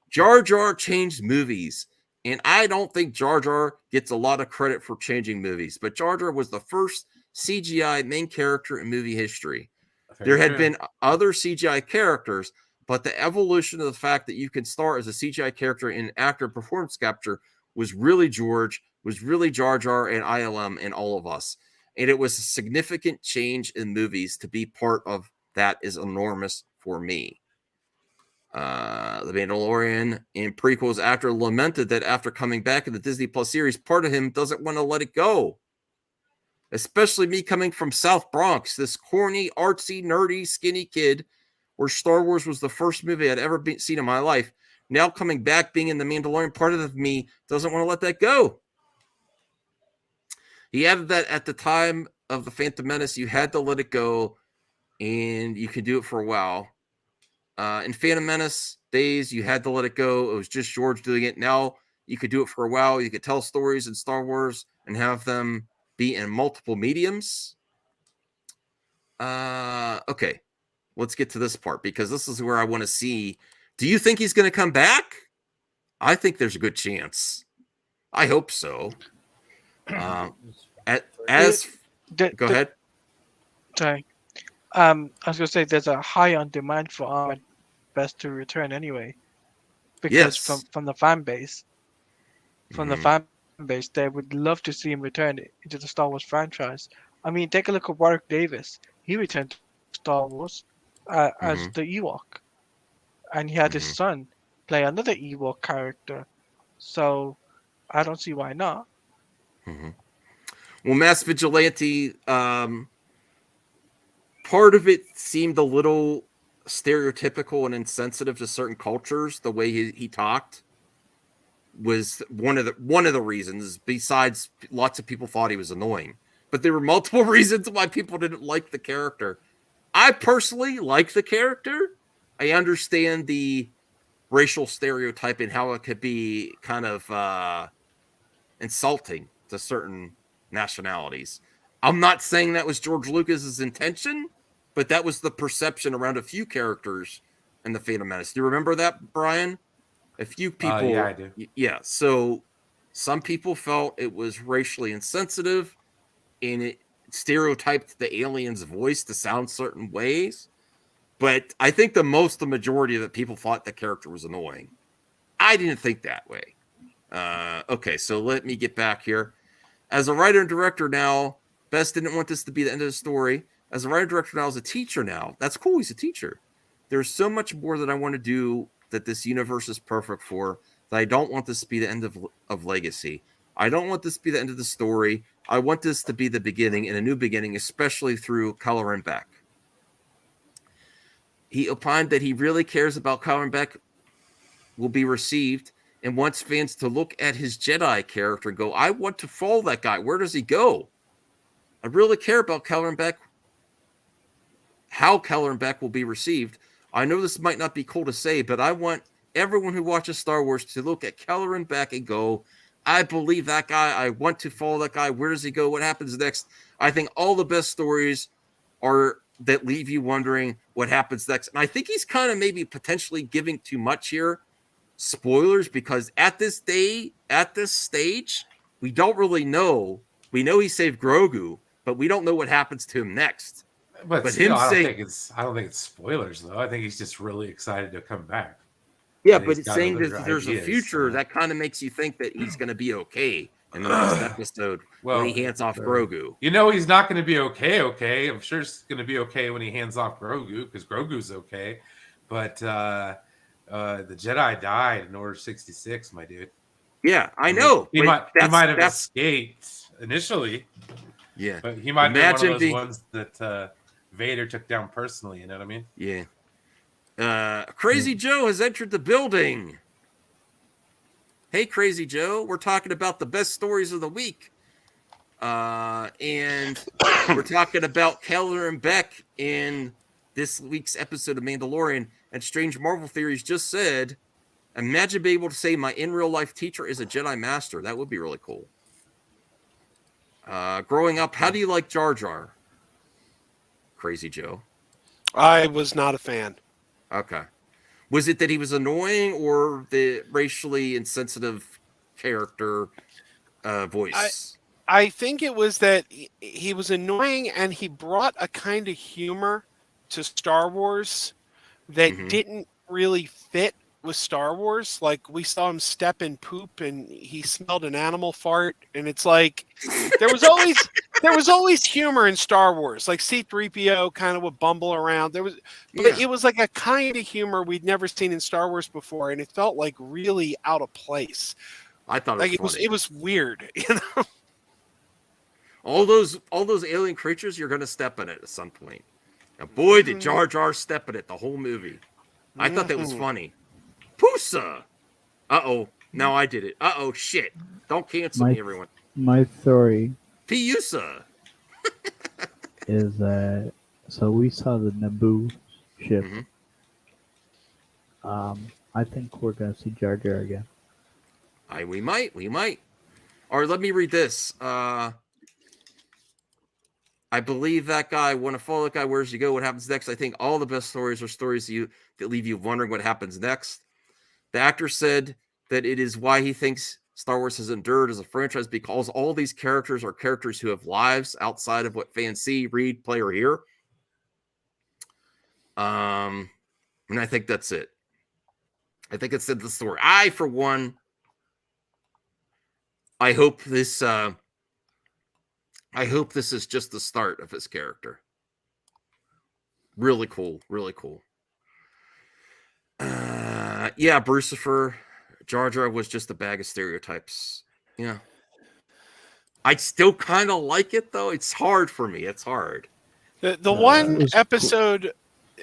Jar Jar changed movies, and I don't think Jar Jar gets a lot of credit for changing movies, but Jar Jar was the first CGI main character in movie history. There had been other CGI characters, but the evolution of the fact that you can star as a CGI character in actor performance capture was really Jar Jar and ILM and all of us. And it was a significant change in movies. To be part of that is enormous for me. The Mandalorian and prequels actor lamented that after coming back in the Disney Plus series, part of him doesn't want to let it go. Especially me coming from South Bronx, this corny, artsy, nerdy, skinny kid where Star Wars was the first movie I'd ever seen in my life. Now coming back, being in The Mandalorian, part of me doesn't want to let that go. He added that at the time of The Phantom Menace, you had to let it go, and you could do it for a while. In Phantom Menace days, you had to let it go. It was just George doing it. Now you could do it for a while. You could tell stories in Star Wars and have them be in multiple mediums. Okay. Let's get to this part because this is where I want to see. Do you think he's going to come back? I think there's a good chance. I hope so. Go ahead. Sorry. I was going to say there's a high on demand for Ahmed Best to return anyway. Because from the fan base. The fan base, they would love to see him return into the Star Wars franchise. I mean, take a look at Warwick Davis. He returned to Star Wars as the Ewok. And he had his son play another Ewok character So I don't see why not. Mhm. Well, Mass Vigilante, part of it seemed a little stereotypical and insensitive to certain cultures. The way he talked was one of the reasons. Besides, lots of people thought he was annoying, but there were multiple reasons why people didn't like the character. I personally like the character. I understand the racial stereotype and how it could be kind of insulting to certain nationalities. I'm not saying that was George Lucas's intention, but that was the perception around a few characters in the Phantom Menace. Do you remember that, Brian? A few Yeah, people, I do. yeah. So some people felt it was racially insensitive and it stereotyped the alien's voice to sound certain ways. But I think the majority of the people thought the character was annoying. I didn't think that way. Okay, so let me get back here. As a writer and director now, Best didn't want this to be the end of the story. As a writer and director now, as a teacher now, that's cool. He's a teacher. There's so much more that I want to do that this universe is perfect for that I don't want this to be the end of Legacy. I don't want this to be the end of the story. I want this to be the beginning and a new beginning, especially through Keller and Beck. He opined that he really cares about Keller and Beck will be received and wants fans to look at his Jedi character and go, I want to follow that guy. Where does he go? I really care about Keller and Beck, how Keller and Beck will be received. I know this might not be cool to say, but I want everyone who watches Star Wars to look at Keller and Beck and go, I believe that guy. I want to follow that guy. Where does he go? What happens next? I think all the best stories are that leave you wondering what happens next. And I think he's kind of maybe potentially giving too much here. Spoilers, because at this stage, we don't really know. We know he saved Grogu, but we don't know what happens to him next. But still, I don't think it's spoilers though. I think he's just really excited to come back. Yeah, And but he's it's got saying other that there's a ideas, future so- that kind of makes you think that he's going to be okay in the next episode when he hands off Grogu. You know he's not going to be okay. I'm sure it's going to be okay when he hands off Grogu because Grogu's okay. But the Jedi died in Order 66, my dude. Yeah, I know. He might have escaped initially. Yeah, but he might be one of those ones that Vader took down personally. You know what I mean? Yeah. Crazy Joe has entered the building. Hey, Crazy Joe, we're talking about the best stories of the week. And we're talking about Keller and Beck in this week's episode of Mandalorian. And Strange Marvel Theories just said, imagine being able to say my in real life teacher is a Jedi Master. That would be really cool. Growing up, how do you like Jar Jar? Crazy Joe. I was not a fan. Okay. Was it that he was annoying or the racially insensitive character voice? I think it was that he was annoying and he brought a kind of humor to Star Wars that didn't really fit with Star Wars. Like we saw him step in poop and he smelled an animal fart, and it's like there was always humor in Star Wars. Like C-3PO kind of would bumble around. It was like a kind of humor we'd never seen in Star Wars before, and it felt like really out of place. I thought it was weird, you know. All those alien creatures, you're gonna step in it at some point. Now, boy, did Jar Jar step in it the whole movie. I thought that was funny. Pusa! Uh-oh. Now I did it. Uh-oh, shit. Don't cancel me, everyone. My theory Piusa! is that, so we saw the Naboo ship. I think we're going to see Jar Jar again. We might. Or let me read this. I believe that guy, want to follow that guy, where's he go, what happens next? I think all the best stories are stories that leave you wondering what happens next. The actor said that it is why he thinks Star Wars has endured as a franchise, because all these characters are characters who have lives outside of what fans see, read, play, or hear. And I think that's it. I think it's the story. I, for one, I hope this is just the start of his character. Really cool. Yeah, Brucifer, Jar Jar was just a bag of stereotypes. Yeah. I still kind of like it though. It's hard for me. It's hard. The it one was cool.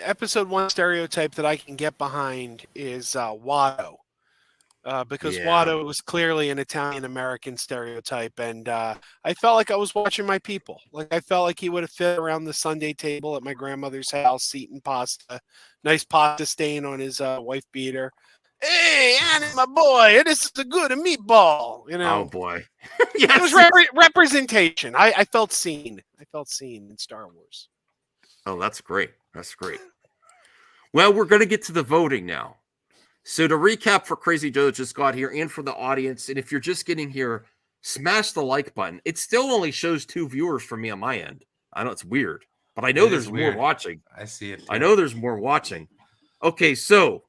episode one stereotype that I can get behind is Watto. Because Yeah. Watto was clearly an Italian American stereotype, and I felt like I was watching my people. Like I felt like he would have fit around the Sunday table at my grandmother's house, eating pasta, nice pasta stain on his wife beater. Hey, Annie, my boy, this is a good meatball. You know, Oh boy. it was Yes. representation. I felt seen. I felt seen in Star Wars. Oh, that's great. That's great. Well, we're going to get to the voting now. So to recap for Crazy Joe that just got here and for the audience, and if you're just getting here, smash the like button. It still only shows 2 viewers for me on my end. I know it's weird, but I know It is there's more weird. watching. I see it. I too. know there's more watching. Okay, so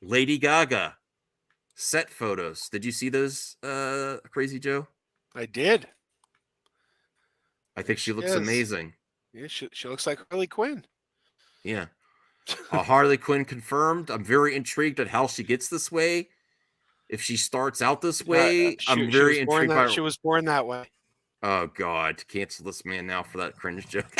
Lady Gaga set photos. Did you see those, Crazy Joe? I did. I think she looks Yes. amazing. Yeah, she looks like Harley Quinn. Yeah. Harley Quinn confirmed. I'm very intrigued at how she gets this way. If she starts out this way, I'm very intrigued by her. She was born that way. Oh God, cancel this man now for that cringe joke.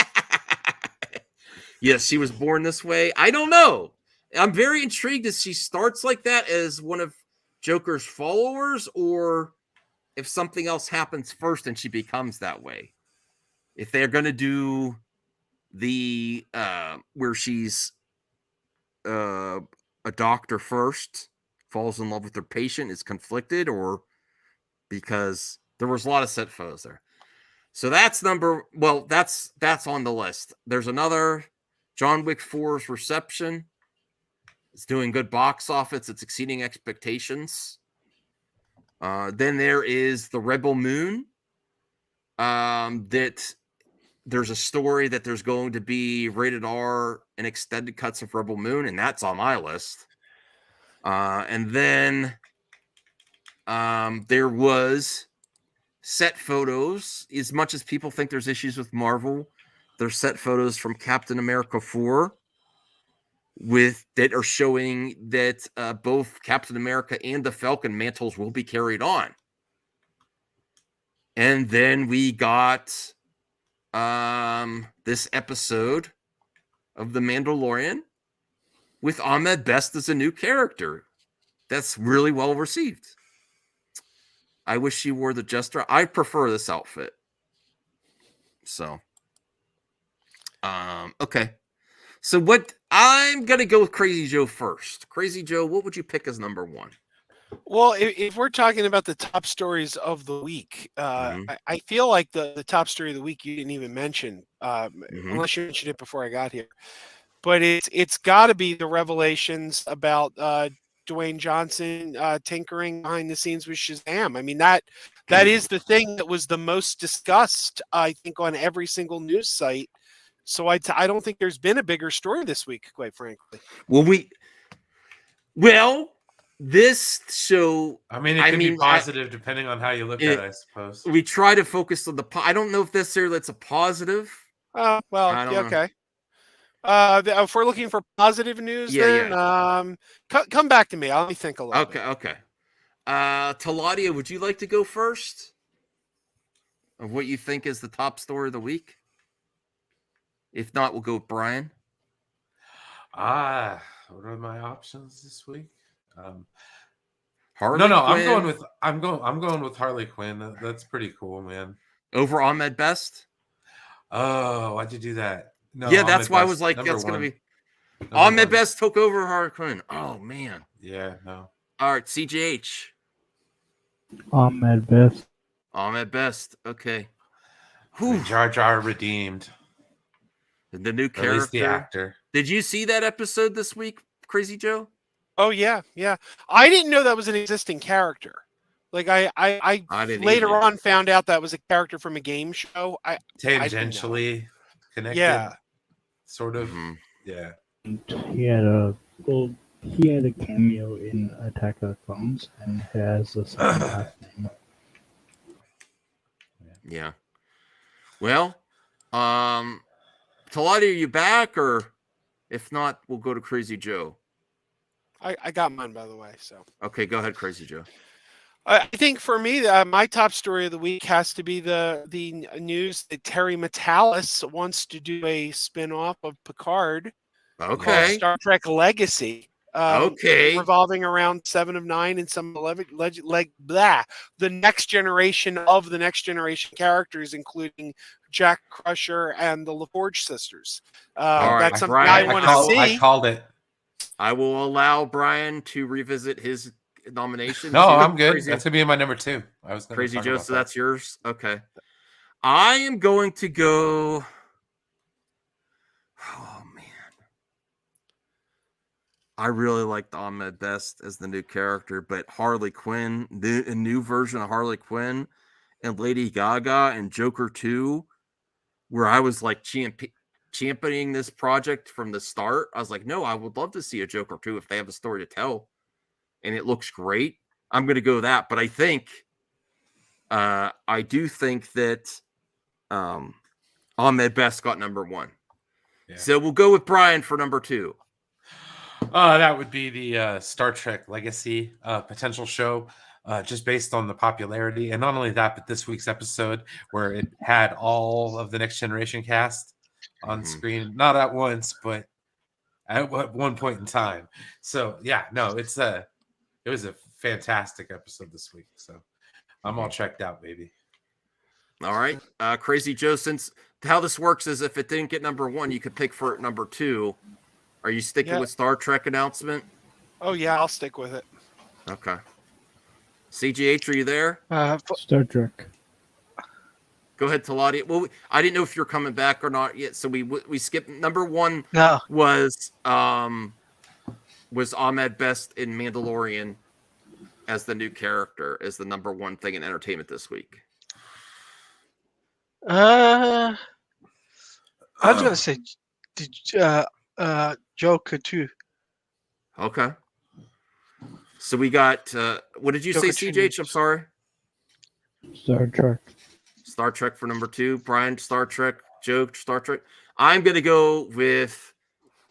Yes, she was born this way. I don't know. I'm very intrigued if she starts like that as one of Joker's followers, or if something else happens first and she becomes that way. If they're gonna do the where she's a doctor first, falls in love with her patient, is conflicted, or because there was a lot of set photos there. So that's that's on the list. There's another John Wick 4's reception. It's doing good box office. It's exceeding expectations. Then there is the Rebel Moon. That there's a story that there's going to be rated R and extended cuts of Rebel Moon, and that's on my list. And then there was set photos. As much as people think there's issues with Marvel, there's set photos from Captain America 4 that are showing that both Captain America and the Falcon mantles will be carried on. And then we got this episode of The Mandalorian with Ahmed Best as a new character. That's really well received. I wish she wore the Jester. I prefer this outfit. So, okay. So what I'm gonna go with Crazy Joe first. Crazy Joe, what would you pick as number 1? Well, if we're talking about the top stories of the week, I feel like the top story of the week you didn't even mention, unless you mentioned it before I got here. But it's got to be the revelations about Dwayne Johnson tinkering behind the scenes with Shazam. I mean that is the thing that was the most discussed, I think, on every single news site. So I don't think there's been a bigger story this week, quite frankly. This show. I mean, it could be positive depending on how you look at it, I suppose. We try to focus on I don't know if necessarily that's a positive. Well, yeah, okay. If we're looking for positive news, come back to me. Let me think a little bit. Okay. Taladia, would you like to go first? Of what you think is the top story of the week? If not, we'll go with Brian. What are my options this week? Harley Quinn. I'm going with Harley Quinn. That's pretty cool, man. Over Ahmed Best? Oh, why'd you do that? No, yeah, that's Ahmed why Best, I was like, that's one. gonna be Ahmed Best took over Harley Quinn. Oh man. Yeah, no. All right, CJH. Ahmed Best. Ahmed Best. Okay. Jar Jar redeemed. The new character. At least the actor. Did you see that episode this week, Crazy Joe? Oh yeah. I didn't know that was an existing character. Like I later on found out that was a character from a game show. Tangentially connected. Yeah. Sort of. Yeah. He had a cameo in Attack of the Clones and has a second last name. Yeah. Well, Talati, are you back? Or if not, we'll go to Crazy Joe. I got mine, by the way. So Okay, go ahead, Crazy Joe. I think for me, my top story of the week has to be the news that Terry Matalas wants to do a spin-off of Picard called Okay. Star Trek Legacy. Okay. Revolving around Seven of Nine and some the next generation of the next generation characters, including Jack Crusher and the LaForge sisters. All right, That's something Brian, I want to see. I called it. I will allow Brian to revisit his nomination. No, too. I'm good. Crazy, That's gonna be my number 2. I was gonna Crazy talk Joe, about so that. that's yours. Okay. I am going to go. Oh man. I really liked Ahmed Best as the new character, but Harley Quinn, a new version of Harley Quinn, and Lady Gaga and Joker 2, where I was like championing this project from the start. I was like, no, I would love to see a Joker 2 if they have a story to tell, and it looks great. I'm going to go that, but I think, I do think that Ahmed Best got number 1. Yeah. So we'll go with Brian for number 2. That would be the Star Trek Legacy potential show, just based on the popularity. And not only that, but this week's episode where it had all of the Next Generation cast on screen, not at once, but at one point in time. So, yeah, no, it was a fantastic episode this week. So I'm all checked out, baby. All right. Crazy Joe, since how this works is if it didn't get number 1, you could pick for it number 2. Are you sticking with Star Trek announcement? Oh yeah, I'll stick with it. Okay. CGH, are you there? Star Trek. Go ahead, Talati. Well, I didn't know if you're coming back or not yet, so we skipped number 1. No. Was Ahmed Best in Mandalorian as the new character as the number 1 thing in entertainment this week. I was gonna say, Joker 2. Okay. So we got what did you Joker say, 2 CGH? I'm sorry. Star Trek. Star Trek for number 2. Brian, Star Trek. Joe, Star Trek. I'm going to go with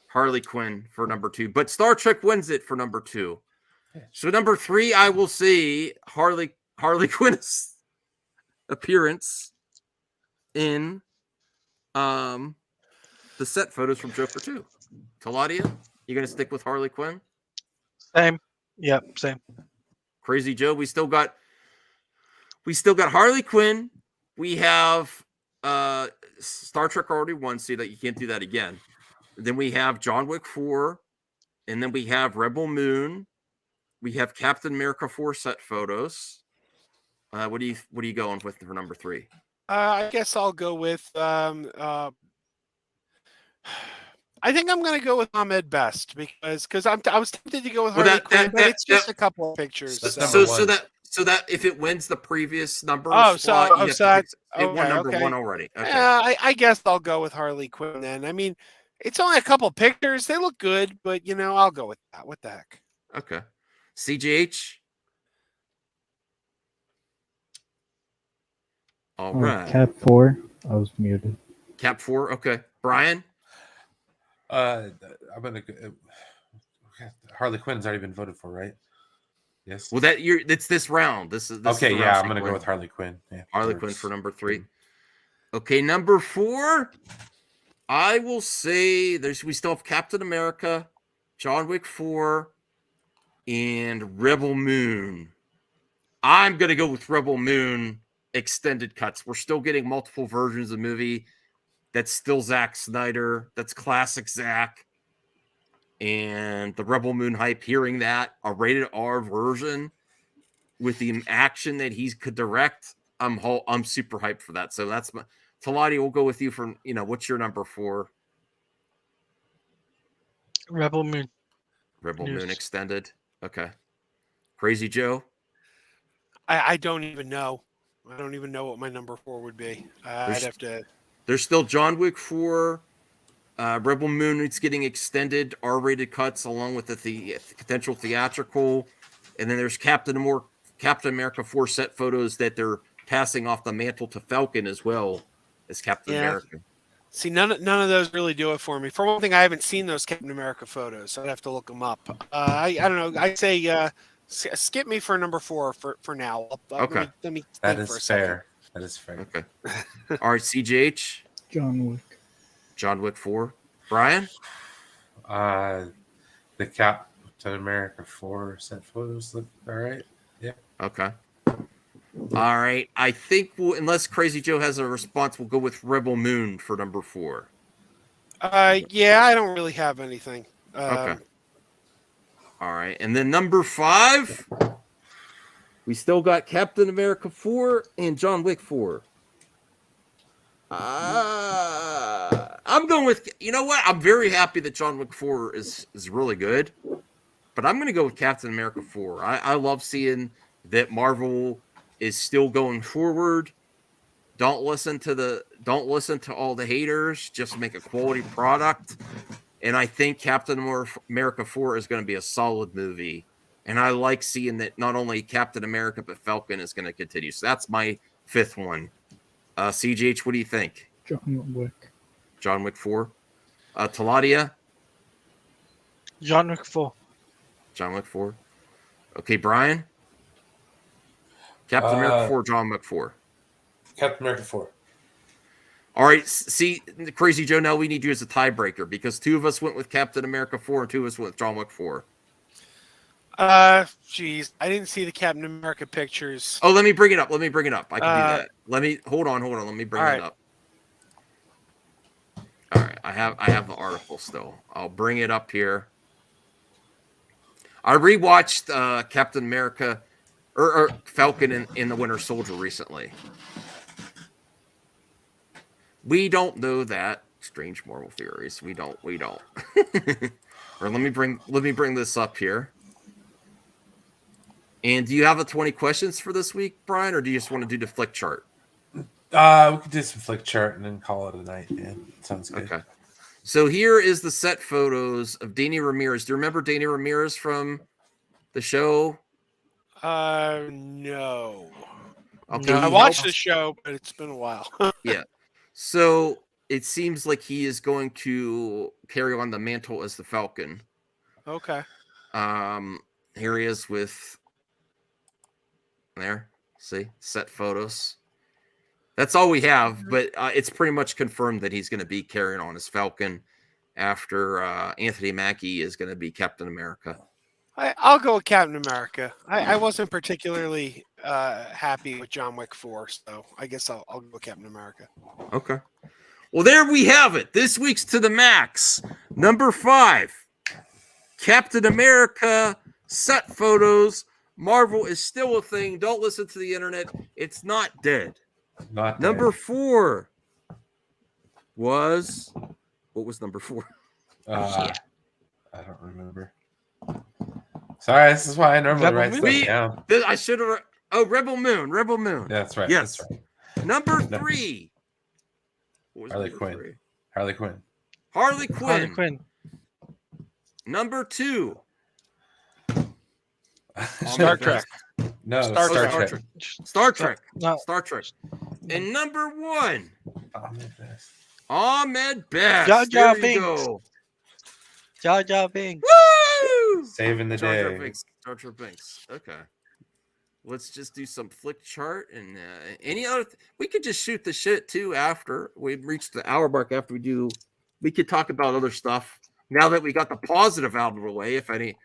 Harley Quinn for number 2. But Star Trek wins it for number 2. So number 3, I will see Harley Quinn's appearance in the set photos from Joker 2. Taladia, you going to stick with Harley Quinn? Same. Yep, same. Crazy Joe, we still got Harley Quinn. We have Star Trek already won, so that you can't do that again. Then we have John Wick 4, and then we have Rebel Moon. We have Captain America 4 set photos. What are you going with for number 3? I guess I'll go with. I think I'm going to go with Ahmed Best because I was tempted to go with Harley Quinn, but it's just a couple of pictures. So that if it wins the previous number, it won number 1 already. Okay. I guess I'll go with Harley Quinn then. I mean, it's only a couple of pictures; they look good, but I'll go with that. What the heck? Okay. CGH. All right. Cap 4. I was muted. Cap 4. Okay. Brian. I'm gonna. Harley Quinn's already been voted for, right? Yes. Well, it's this round. This is okay. Is yeah, I'm gonna go with Harley Quinn. Yeah, Harley Quinn for number 3. Okay, number 4. I will say we still have Captain America, John Wick 4, and Rebel Moon. I'm gonna go with Rebel Moon extended cuts. We're still getting multiple versions of the movie. That's still Zack Snyder. That's classic Zack. And the Rebel Moon hype, hearing that, a rated R version with the action that he could direct, I'm super hyped for that. So that's my Talati, we'll go with you for, what's your number 4? Rebel Moon. Rebel Moon extended. Okay. Crazy Joe? I don't even know. I don't even know what my number 4 would be. I'd have to. There's still John Wick 4. Rebel Moon, it's getting extended R-rated cuts along with the potential theatrical. And then there's Captain America 4 set photos that they're passing off the mantle to Falcon as well as Captain America. See, none of those really do it for me. For one thing, I haven't seen those Captain America photos. I'd have to look them up. I don't know. I'd say skip me for number 4 for now. Okay. Let me That think for a is second. fair. That is fair. Okay. All right, CJH. John Wick. John Wick 4. Brian? The Captain America 4 set photos look all right. Yeah. Okay. All right. I think unless Crazy Joe has a response, we'll go with Rebel Moon for number 4. Yeah, I don't really have anything. Okay. All right. And then number 5, we still got Captain America 4 and John Wick 4. I'm going with, you know what? I'm very happy that John Wick 4 is really good, but I'm going to go with Captain America 4. I love seeing that Marvel is still going forward. Don't listen to all the haters. Just make a quality product. And I think Captain America 4 is going to be a solid movie. And I like seeing that not only Captain America, but Falcon is going to continue. So that's my 5th one. CGH, what do you think? John Wick. John Wick 4. Taladia? John Wick 4. John Wick 4. Okay, Brian? Captain America 4, John Wick 4. Captain America 4. All right, see, Crazy Joe, now we need you as a tiebreaker because 2 of us went with Captain America 4 and 2 of us went with John Wick 4. Geez, I didn't see the Captain America pictures. Oh, let me bring it up. I can do that. Hold on. Let me bring it up. All right, I have the article still. I'll bring it up here. I rewatched Captain America or Falcon in the Winter Soldier recently. We don't know that. Strange Marvel theories. We don't. Or let me bring this up here. And do you have the 20 questions for this week, Brian, or do you just want to do the flick chart? We could do some flick chart and then call it a night. Yeah, sounds good. Okay. So here is the set photos of Danny Ramirez. Do you remember Danny Ramirez from the show? No. Okay. No, I watched the show, but it's been a while. Yeah. So it seems like he is going to carry on the mantle as the Falcon. Okay. Here he is with there. See, set photos. That's all we have, but it's pretty much confirmed that he's going to be carrying on as Falcon after Anthony Mackie is going to be Captain America. I'll go with Captain America. I wasn't particularly happy with John Wick 4, so I guess I'll go with Captain America. Okay. Well, there we have it. This week's To the Max. Number 5, Captain America set photos. Marvel is still a thing. Don't listen to the internet. It's not dead. Not dead. Number 4 was... What was number 4? I don't remember. Sorry, this is why I normally write stuff down. I should have... Oh, Rebel Moon. That's right. Yes. That's right. Number 3. Harley Quinn. Harley Quinn. Number 2. Star Trek. No, Star Trek. Star Trek. No. Star Trek. And number 1. Ahmed Best. Ahmed Best. Jar Jar There you Binks. go. Jar Jar Binks. Woo! Saving the Jar Jar day. Binks. Jar Jar Binks. Okay. Let's just do some flick chart and any other. We could just shoot the shit too after we reach the hour mark. After we do, we could talk about other stuff. Now that we got the positive out of the way, if any.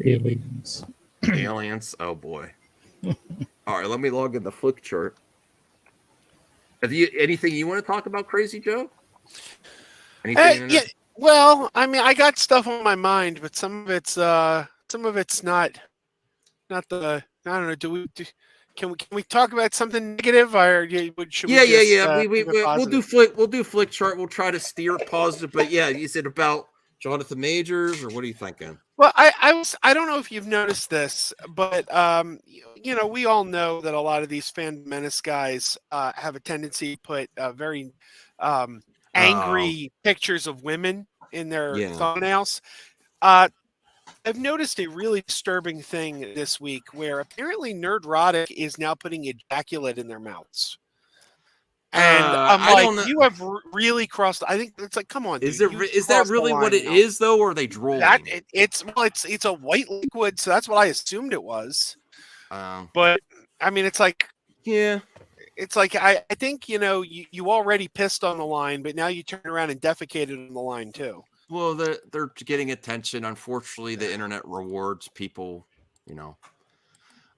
Aliens. Aliens. Oh boy. All right, let me log in the flick chart. Have you anything you want to talk about, Crazy Joe? Anything? Yeah. Well, I mean, I got stuff on my mind, but some of it's not the. I don't know. Can we talk about something negative, or should we? Yeah. We'll do flick chart. We'll try to steer positive, but yeah, you said about Jonathan Majors, or what are you thinking? Well, I don't know if you've noticed this, but we all know that a lot of these Fan Menace guys have a tendency to put very angry pictures of women in their thumbnails. I've noticed a really disturbing thing this week where apparently Nerdrotic is now putting ejaculate in their mouths. And I'm I like, don't know. you have really crossed. I think it's like, come on, Is dude, it? you've Is that crossed the really what line it now. is, though, or are they drooling? That it's a white liquid, so that's what I assumed it was. But I mean, it's like Yeah. it's like I think you already pissed on the line, but now you turn around and defecated on the line too. Well, they're getting attention. Unfortunately, the internet rewards people. You know.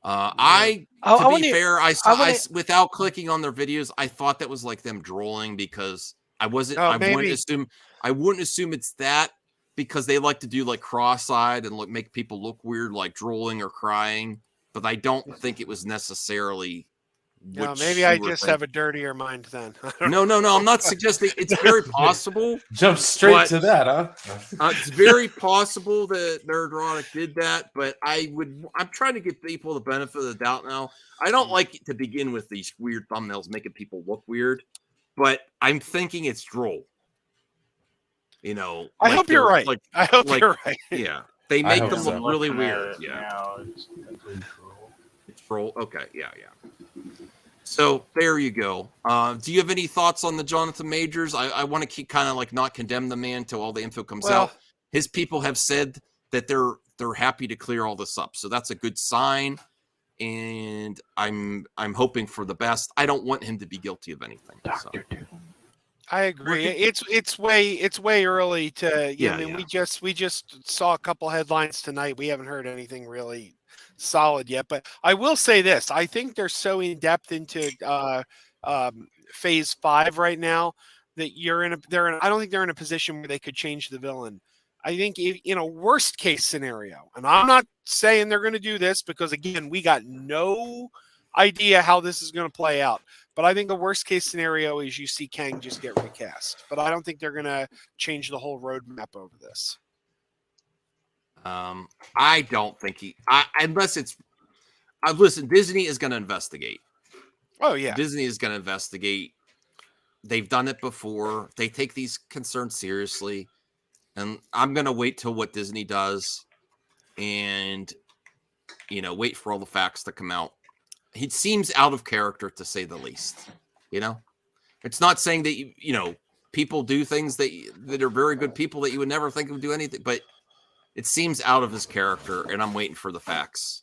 I To be want to. fair, I want to. without clicking on their videos, I thought that was like them drooling because I wasn't. Oh, I wouldn't maybe. assume. I wouldn't assume it's that because they like to do like cross-eyed and make people look weird, like drooling or crying. But I don't think it was necessarily. No, maybe I just have a dirtier mind then. No. I'm not suggesting. It's very possible. Jump straight to that, huh? It's very possible that Nerdrotic did that, but I'm trying to give people the benefit of the doubt now. I don't like it to begin with these weird thumbnails making people look weird, but I'm thinking it's droll. You know, I hope you're right. I hope you're right. Yeah, they make them so. look really weird. Yeah, Now it's troll. Okay, yeah. So there you go. Do you have any thoughts on the Jonathan Majors? I want to keep kind of like not condemn the man till all the info comes out. His people have said that they're happy to clear all this up, so that's a good sign. And I'm hoping for the best. I don't want him to be guilty of anything. So. I agree. It's way early to. We just saw a couple headlines tonight. We haven't heard anything really solid yet, but I will say this: I think they're so in depth into phase 5 right now that I don't think they're in a position where they could change the villain. I think in a worst case scenario, and I'm not saying they're going to do this because again, we got no idea how this is going to play out. But I think the worst case scenario is you see Kang just get recast. But I don't think they're going to change the whole roadmap over this. I don't think unless it's. Listen, Disney is going to investigate. Oh yeah, Disney is going to investigate. They've done it before. They take these concerns seriously, and I'm going to wait till what Disney does, and wait for all the facts to come out. It seems out of character to say the least. It's not saying that people do things that are very good people that you would never think would do anything, but it seems out of his character, and I'm waiting for the facts.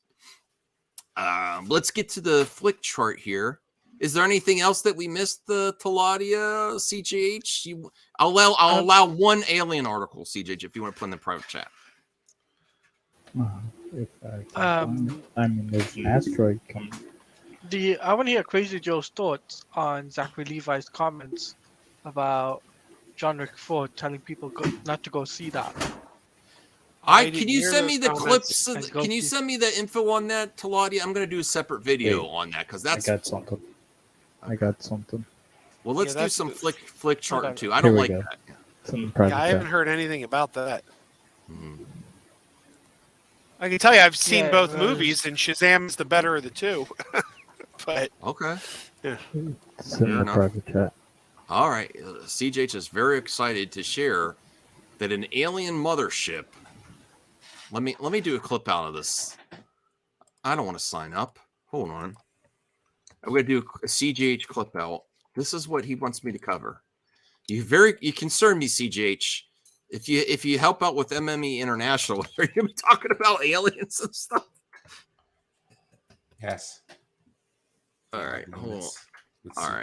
Let's get to the flick chart here. Is there anything else that we missed, the Taladia, CJH? I'll allow one alien article, CJH, if you want to put in the private chat. I mean, there's an asteroid coming. I want to hear Crazy Joe's thoughts on Zachary Levi's comments about John Wick 4 telling people not to go see that. Can you send me the clips? Can you send me the info on that, Taladia? I'm going to do a separate video on that because that's. I got something. Well, let's do some flick chart too. I don't like that. I haven't heard anything about that. I can tell you, I've seen both movies, and Shazam is the better of the two. But okay, yeah. It's in the private chat. All right, CJH is very excited to share that an alien mothership. Let me do a clip out of this. I don't want to sign up. Hold on. I'm going to do a CGH clip out. This is what he wants me to cover. You concern me, CGH. If you help out with MME International, are you going to be talking about aliens and stuff? Yes. All right. Hold on.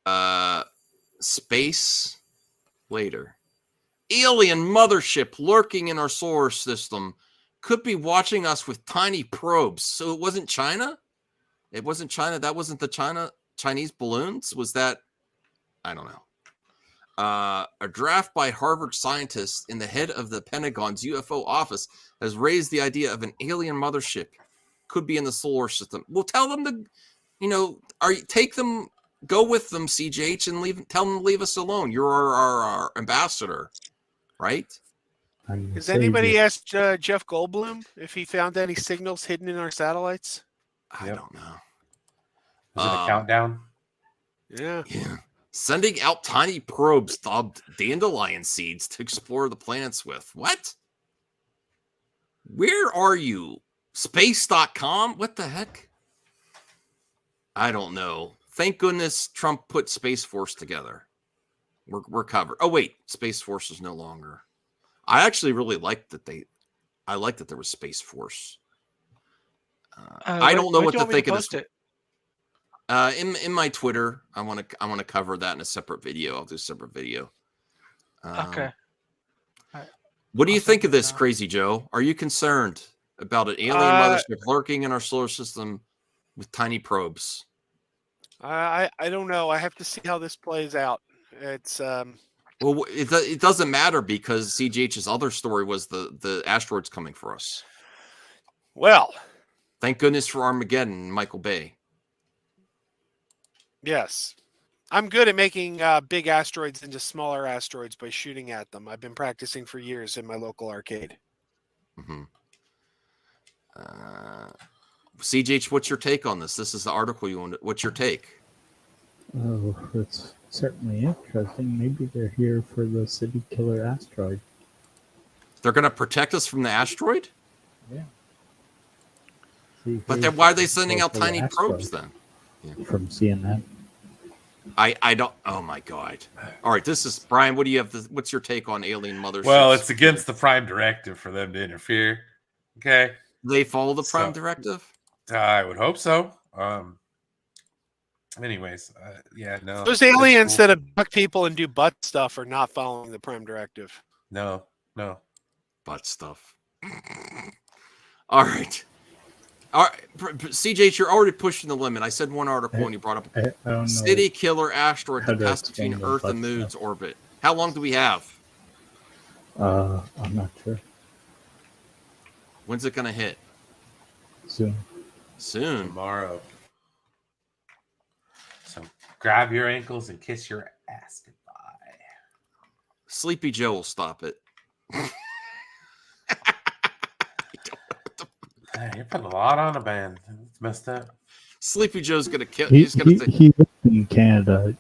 All right. Space later. Alien mothership lurking in our solar system could be watching us with tiny probes. So it wasn't China? It wasn't China. That wasn't the Chinese balloons? Was that? I don't know. A draft by Harvard scientists in the head of the Pentagon's UFO office has raised the idea of an alien mothership could be in the solar system. We'll tell them to, go with them, CJH, and tell them to leave us alone. You're our ambassador, right? Has anybody asked Jeff Goldblum if he found any signals hidden in our satellites? I don't know. Is it a countdown? Yeah. Sending out tiny probes dubbed dandelion seeds to explore the planets with. What? Where are you? Space.com? What the heck? I don't know. thank goodness Trump put Space Force together. We're covered. Oh wait, Space Force is no longer. I actually really liked that I liked that there was Space Force. I don't know where what do you to want me think of post this. it? In my Twitter, I want to cover that in a separate video. I'll do a separate video. Okay. What do I'll you think send of it this, now. Crazy Joe? Are you concerned about an alien Uh, mothership lurking in our solar system with tiny probes? I don't know. I have to see how this plays out. It's Well, it doesn't matter because CGH's other story was the asteroids coming for us. well, Thank goodness for Armageddon and Michael Bay. yes. I'm good at making big asteroids into smaller asteroids by shooting at them. I've been practicing for years in my local arcade. Mm-hmm. CGH, what's your take on this? This is the article you wanted. What's your take? Oh, it's certainly interesting. Maybe they're here for the city killer asteroid. They're going to protect us from the asteroid? Yeah. See, But here's then why are the they sending out for the tiny probes asteroid then? from CNN. I don't. Oh my god! All right, this is Brian. What do you have? What's your take on alien motherships? Well, it's against the Prime Directive for them to interfere. Okay, They follow the Prime So- Directive. I would hope so. Anyways, yeah, no. Those that's aliens cool. that abduct people and do butt stuff are not following the Prime Directive. No. Butt stuff. All right. All right, CJ, you're already pushing the limit. I said one article and you brought up I don't know. city killer asteroid how to to pass between explain the Earth butt and Moon's stuff. orbit. How long do we have? I'm not sure. When's it going to hit? Soon. Soon. Tomorrow. So grab your ankles and kiss your ass goodbye. Sleepy Joe will stop it. Man, you're putting a lot on a band. It's messed up. Sleepy Joe's going to kill. He He's going to say, he lived in Canada,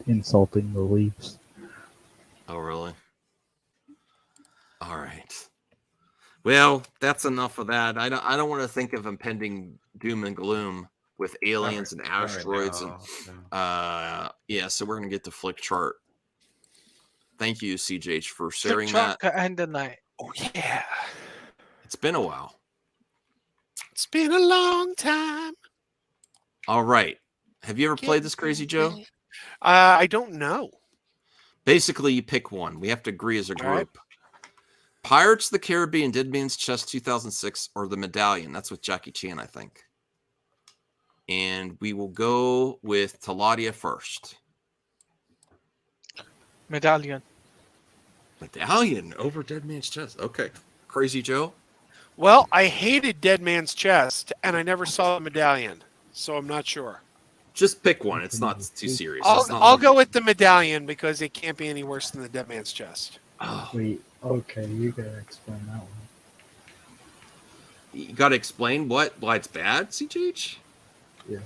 insulting the Leafs. "Oh, really? All right. Well, that's enough of that. I don't want to think of impending doom and gloom with aliens and asteroids No. yeah. So we're going to get to Flick Chart. Thank you, CJH, for Flick sharing Chart that. to end the night. Oh yeah, It's been a while. it's been a long time. All right. Have you ever played this, Crazy Joe? I don't know. Basically, you pick one. We have to agree as a All right. group. Pirates of the Caribbean, Dead Man's Chest 2006, or The Medallion. That's with Jackie Chan, I think. And we will go with Taladia first. Medallion. Medallion over Dead Man's Chest. Okay. Crazy Joe? Well, I hated Dead Man's Chest, and I never saw the medallion, so I'm not sure. Just pick one. It's not too serious. I'll, It's not I'll like- go with the medallion because it can't be any worse than the Dead Man's Chest. Oh, Wait, okay, you gotta explain that one. you got to explain why it's bad, CGH? Yeah.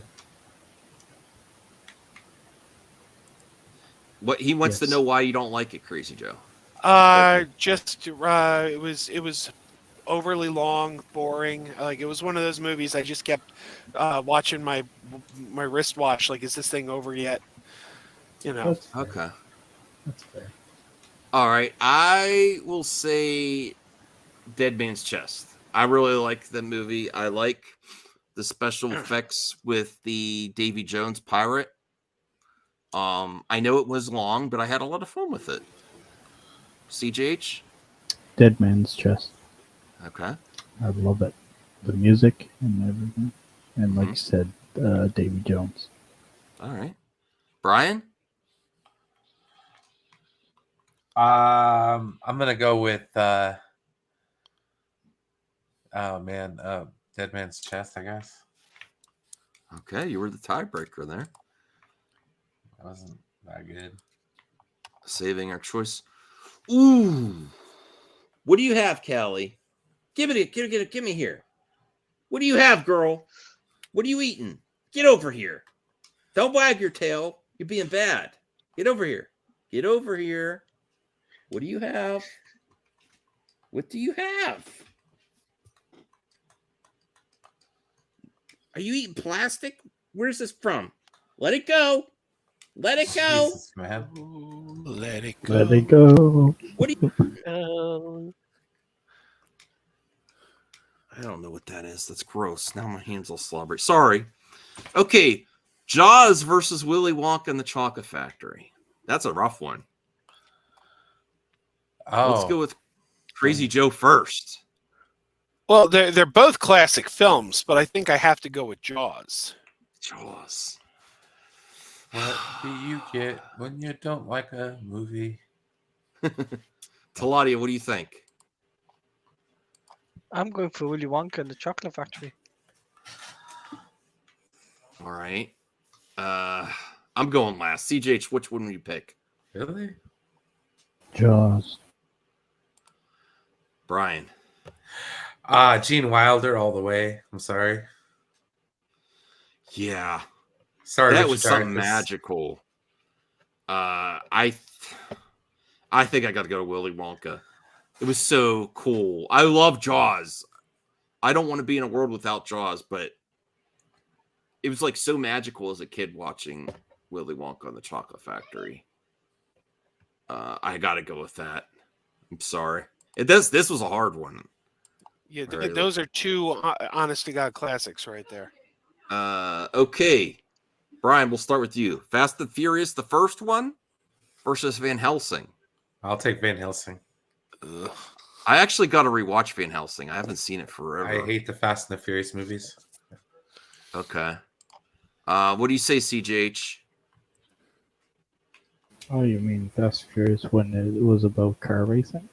What he wants to Yes. know why you don't like it, Crazy Joe. It was overly long, boring. Like it was one of those movies I just kept watching my wristwatch. Like, is this thing over yet? That's fair. Okay. That's fair. All right. I will say Dead Man's Chest. I really like the movie. I like the special effects with the Davy Jones pirate. I know it was long, but I had a lot of fun with it. CJH? Dead Man's Chest. Okay. I love it. The music and everything. And like Mhm. you said, Davy Jones. All right. Brian? I'm gonna go with Dead Man's Chest, I guess. Okay, you were the tiebreaker there. That wasn't that good. Saving our choice. Ooh. What do you have, Callie? Give me here. What do you have, girl? What are you eating? Get over here. Don't wag your tail. You're being bad. Get over here. Get over here. What do you have? What do you have? Are you eating plastic? Where's this from? Let it go. Let it go. Jesus, man. Ooh, let it go. Let it go. What do you? Oh, I don't know what that is. That's gross. Now my hands all slobbery. Sorry. Okay, Jaws versus Willy Wonka and the Chocolate Factory. That's a rough one. Oh, Let's go with Crazy Joe first. Well, they're both classic films, but I think I have to go with Jaws. Jaws. what do you get when you don't like a movie? Taladia, what do you think? I'm going for Willy Wonka and the Chocolate Factory. All right. I'm going last. CJH, which one will you pick? Really? Jaws. Brian. Gene Wilder all the way. I'm sorry. Yeah. Sorry, That Richard was something Dreyfuss. magical. I think I got to go to Willy Wonka. It was so cool. I love Jaws. I don't want to be in a world without Jaws, but it was like so magical as a kid watching Willy Wonka and the Chocolate Factory. I got to go with that. I'm sorry. This was a hard one. Yeah, All right. those are two honest to God classics right there. Okay. Brian, we'll start with you. Fast and Furious, the first one versus Van Helsing. I'll take Van Helsing. Ugh. I actually got to rewatch Van Helsing. I haven't seen it forever. I hate the Fast and the Furious movies. Okay. What do you say, CJH? Oh, you mean Fast and Furious when it was about car racing?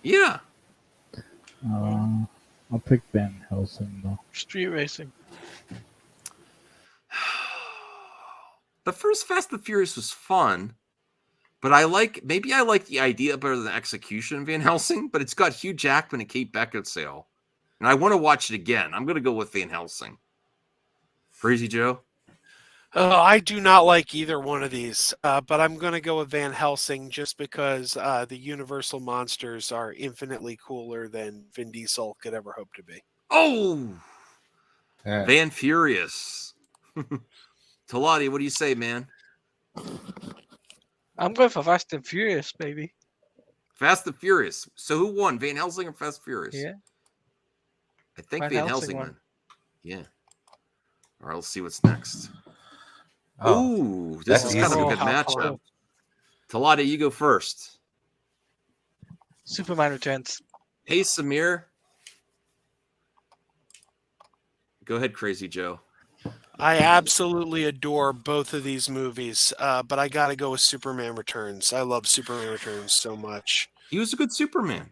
Yeah. I'll pick Van Helsing though. Street racing. The first Fast and Furious was fun, but I like the idea better than the execution of Van Helsing, but it's got Hugh Jackman and Kate Beckinsale. And I want to watch it again. I'm going to go with Van Helsing. Crazy Joe? I do not like either one of these, but I'm going to go with Van Helsing just because the Universal monsters are infinitely cooler than Vin Diesel could ever hope to be. Oh! Yeah. Van Furious. Talati, what do you say, man? I'm going for Fast and Furious, baby. Fast and Furious. So who won, Van Helsing or Fast and Furious? Yeah. I think Van Van Helsing Helsing won. won. Yeah. All right, let's see what's next. Oh, Ooh, this that's is kind of a easy. good matchup. Talati, you go first. Superman Returns. Hey, Samir. Go ahead, Crazy Joe. I absolutely adore both of these movies, but I got to go with Superman Returns. I love Superman Returns so much. He was a good Superman.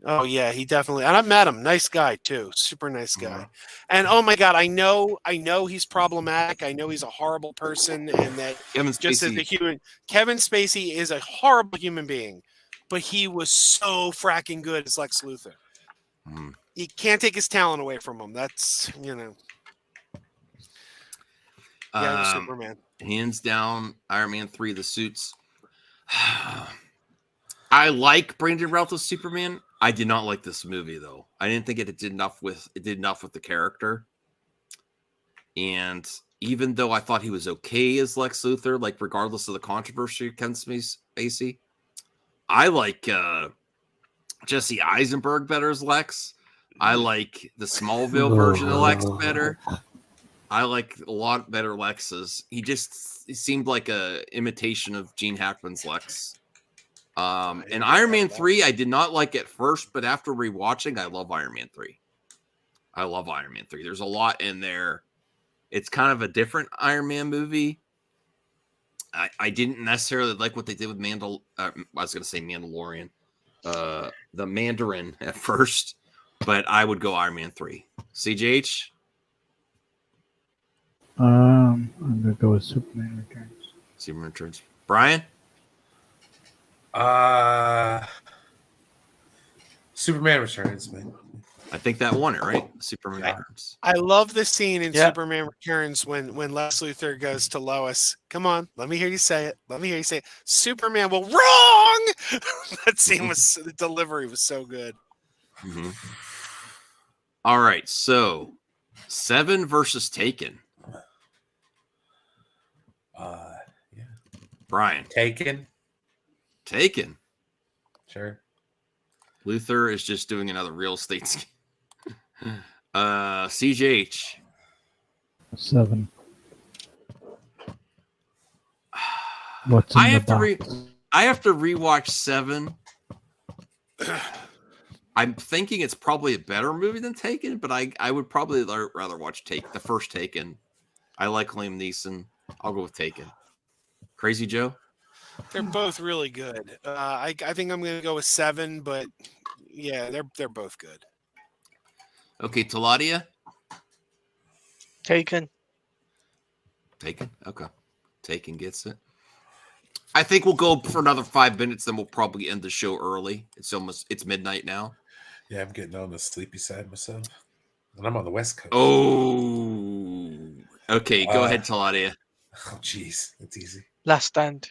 Oh yeah, he definitely. And I met him. Nice guy too. Super nice guy. Uh-huh. And oh my God, I know he's problematic. I know he's a horrible person, and that Kevin just as a Spacey. human, Kevin Spacey is a horrible human being, but he was so fracking good as Lex Luthor. Hmm. You can't take his talent away from him. That's Yeah, Superman. Hands down, Iron Man 3, the suits. I like Brandon Routh's Superman. I did not like this movie, though. I didn't think it did enough with the character. And even though I thought he was okay as Lex Luthor, like regardless of the controversy of Ken Spacey, I like Jesse Eisenberg better as Lex. I like the Smallville version of Lex better. I like a lot better Lexes. He seemed like a imitation of Gene Hackman's Lex. And Iron Man 3, I did not like at first, but after rewatching, I love Iron Man 3. I love Iron Man 3. There's a lot in there. It's kind of a different Iron Man movie. I didn't necessarily like what they did with I was going to say Mandalorian. The Mandarin at first, but I would go Iron Man 3. CJH? I'm gonna go with Superman Returns. Superman Returns. Brian? Superman Returns, man. I think that won it, right? Superman Returns. I love the scene in Yeah. Superman Returns when Lex Luthor goes to Lois. Come on, let me hear you say it. Let me hear you say it. Superman, well, wrong. That scene the delivery was so good. Mm-hmm. All right, so 7 versus Taken. Yeah. Brian. Taken. Taken. Sure. Luther is just doing another real estate scheme. CJH. 7. What's in I the have to box? I have to rewatch 7. I'm thinking it's probably a better movie than Taken, but I would probably rather watch the first Taken. I like Liam Neeson. I'll go with Taken. Crazy Joe? They're both really good. I think I'm going to go with 7, but yeah, they're both good. Okay, Taladia? Taken. Taken? Okay. Taken gets it. I think we'll go for another 5 minutes, then we'll probably end the show early. It's midnight now. Yeah, I'm getting on the sleepy side myself. And I'm on the West Coast. Oh. Okay, go ahead, Taladia. Oh, jeez. It's easy. Last Stand.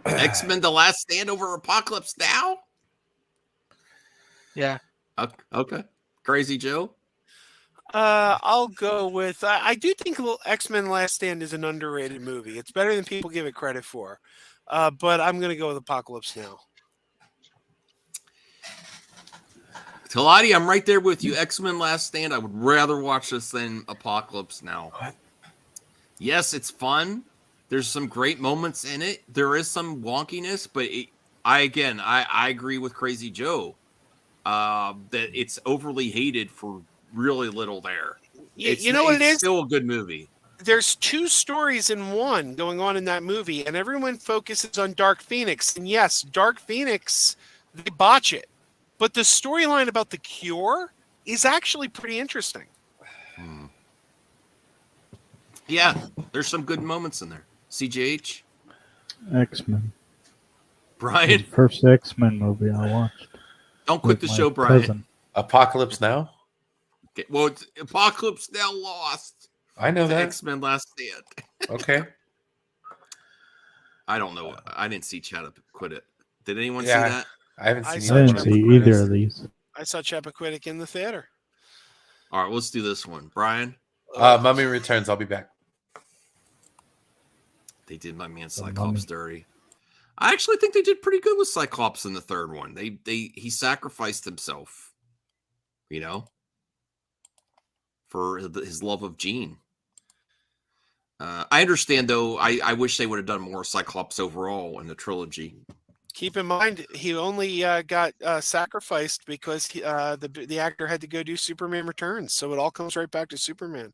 X-Men The Last Stand over Apocalypse Now? Yeah. Okay. Crazy Joe? I'll go with. I do think X-Men: Last Stand is an underrated movie. It's better than people give it credit for. But I'm going to go with Apocalypse Now. Talati, I'm right there with you. X-Men Last Stand. I would rather watch this than Apocalypse Now. What? Yes, it's fun. There's some great moments in it. There is some wonkiness, but I agree with Crazy Joe that it's overly hated for really little there. You know what it is? It's still a good movie. There's 2 stories in one going on in that movie, and everyone focuses on Dark Phoenix. And yes, Dark Phoenix, they botch it. But the storyline about the cure is actually pretty interesting. Yeah, there's some good moments in there. CJH? X-Men. Brian? The first X-Men movie I watched. Don't quit with the my show, Brian. cousin. Apocalypse Now? Okay, well, it's Apocalypse Now lost. I know that. X-Men Last Stand. Okay. I don't know. I didn't see Chad quit it. Did anyone see Yeah. that? I haven't I seen saw I either didn't one see of these. either of these. I saw Chappaquiddick in the theater. All right, let's do this one. Brian? Mummy Returns. I'll be back. They did my man The Cyclops Mummy. dirty. I actually think they did pretty good with Cyclops in the third one. He sacrificed himself, for his love of Jean. I understand, though. I wish they would have done more Cyclops overall in the trilogy. Keep in mind, he only got sacrificed because the actor had to go do Superman Returns. So it all comes right back to Superman.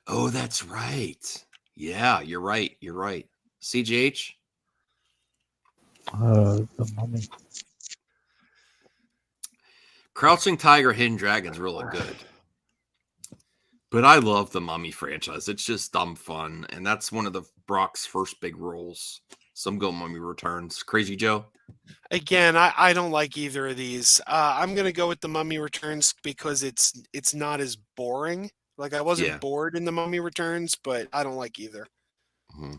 Oh, that's right. Yeah, you're right. You're right. CGH? The Mummy. Crouching Tiger, Hidden Dragon's really good. But I love the Mummy franchise. It's just dumb fun. And that's one of the Brock's first big roles. Some go Mummy Returns. Crazy Joe? Again, I don't like either of these. I'm going to go with the Mummy Returns because it's not as boring. Like I wasn't bored in the Mummy Returns, but I don't like either. Mm-hmm.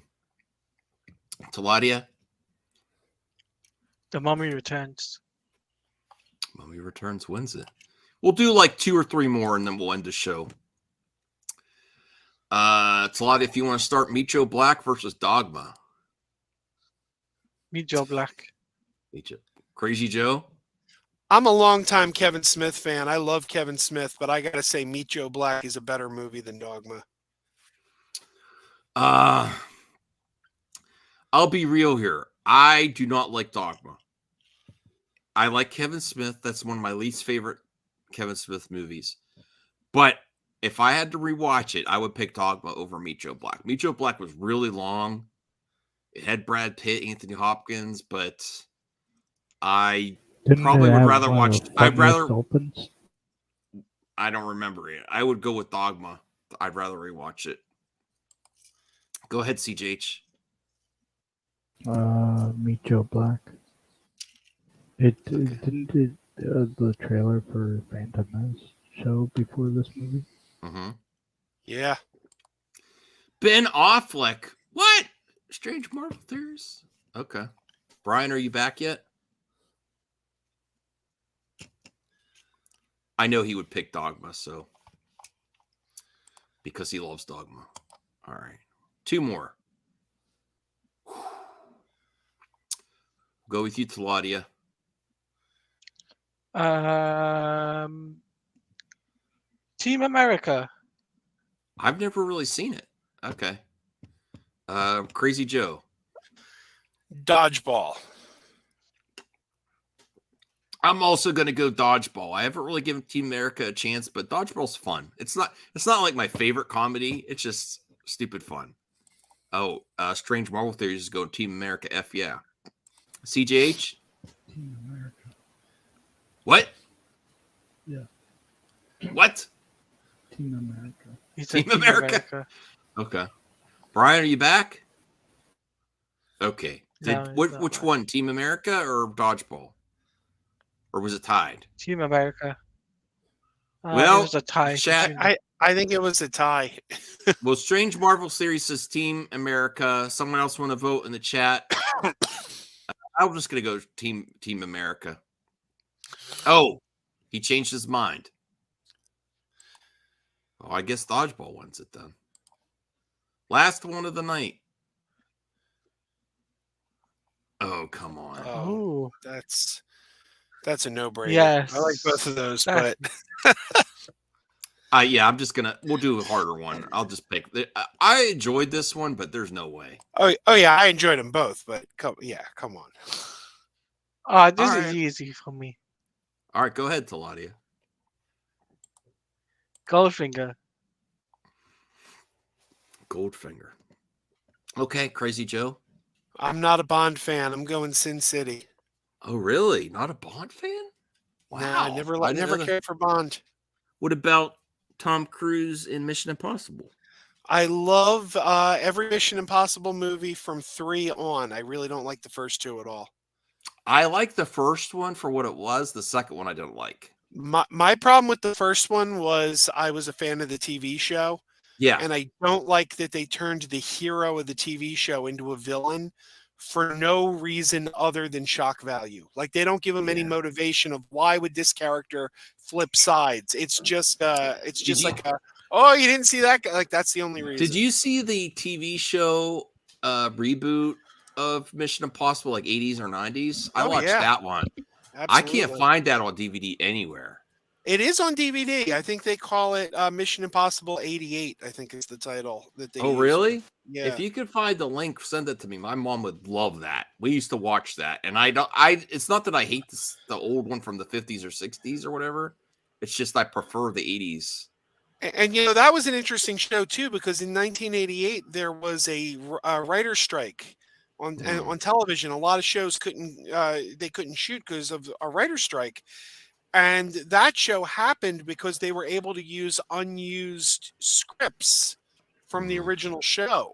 Taladia? The Mummy Returns. Mummy Returns wins it. We'll do like 2 or 3 more and then we'll end the show. Taladia, if you want to start, Meet Joe Black versus Dogma. Meet Joe Black. Crazy Joe? I'm a longtime Kevin Smith fan. I love Kevin Smith, but I got to say Meet Joe Black is a better movie than Dogma. I'll be real here. I do not like Dogma. I like Kevin Smith. That's one of my least favorite Kevin Smith movies. But if I had to rewatch it, I would pick Dogma over Meet Joe Black. Meet Joe Black was really long. It had Brad Pitt, Anthony Hopkins, but I probably would rather watch. I don't remember it. I would go with Dogma. I'd rather rewatch it. Go ahead, CJH. Meet Joe Black. Didn't the trailer for Phantom Menace show before this movie? Mm-hmm. Yeah. Ben Affleck. What? Strange Marvel Theories? Okay. Brian, are you back yet? I know he would pick Dogma, so because he loves Dogma. All right. 2 more. Go with you, Claudia. Team America. I've never really seen it. Okay. Crazy Joe. Dodgeball. I'm also going to go Dodgeball. I haven't really given Team America a chance, but Dodgeball's fun. It's not like my favorite comedy. It's just stupid fun. Oh, Strange Marvel Theories is go Team America. F yeah. CJH. Team America. What? Yeah. What? Team America. He said Team America. Okay. Brian, are you back? Okay. No, he's not Which back. one? Team America or Dodgeball? Or was it tied? Team America. Well, it was a tie. chat- between them. I think it was a tie. Well, Strange Marvel Series says Team America. Someone else want to vote in the chat? I'm just gonna go Team America. Oh, he changed his mind. Oh, I guess Dodgeball wins it then. Last one of the night. Oh, come on. Oh, Ooh. that's a no-brainer. Yes. I like both of those, That- but Yeah, I'm just gonna. We'll do a harder one. I'll just pick. I enjoyed this one, but there's no way. oh yeah, I enjoyed them both. But come on. This All is right. easy for me. All right, go ahead, Taladia. Goldfinger. Goldfinger. Okay, Crazy Joe. I'm not a Bond fan. I'm going Sin City. Oh, really? Not a Bond fan? Wow. Nah, I never didn't know that. cared for Bond. What about Tom Cruise in Mission Impossible? I love every Mission Impossible movie from 3 on. I really don't like the first 2 at all. I like the first one for what it was. The second one I don't like. My problem with the first one was I was a fan of the TV show, Yeah. and I don't like that they turned the hero of the TV show into a villain for no reason other than shock value. Like they don't give him any Yeah. motivation of why would this character flip sides. It's just you- like oh, you didn't see that guy? Like that's the only reason. Did you see the TV show reboot of Mission Impossible, like 80s or 90s? I Oh, watched yeah. that one. I Absolutely. can't find that on DVD anywhere. It is on DVD. I think they call it Mission Impossible 88. I think is the title that they. Oh, use. really? Yeah. If you could find the link, send it to me. My mom would love that. We used to watch that, and it's not that I hate the old one from the 50s or 60s or whatever. It's just I prefer the 80s. And you know that was an interesting show too because in 1988 there was a writer's strike on television. A lot of shows couldn't shoot because of a writer's strike, and that show happened because they were able to use unused scripts from the original show.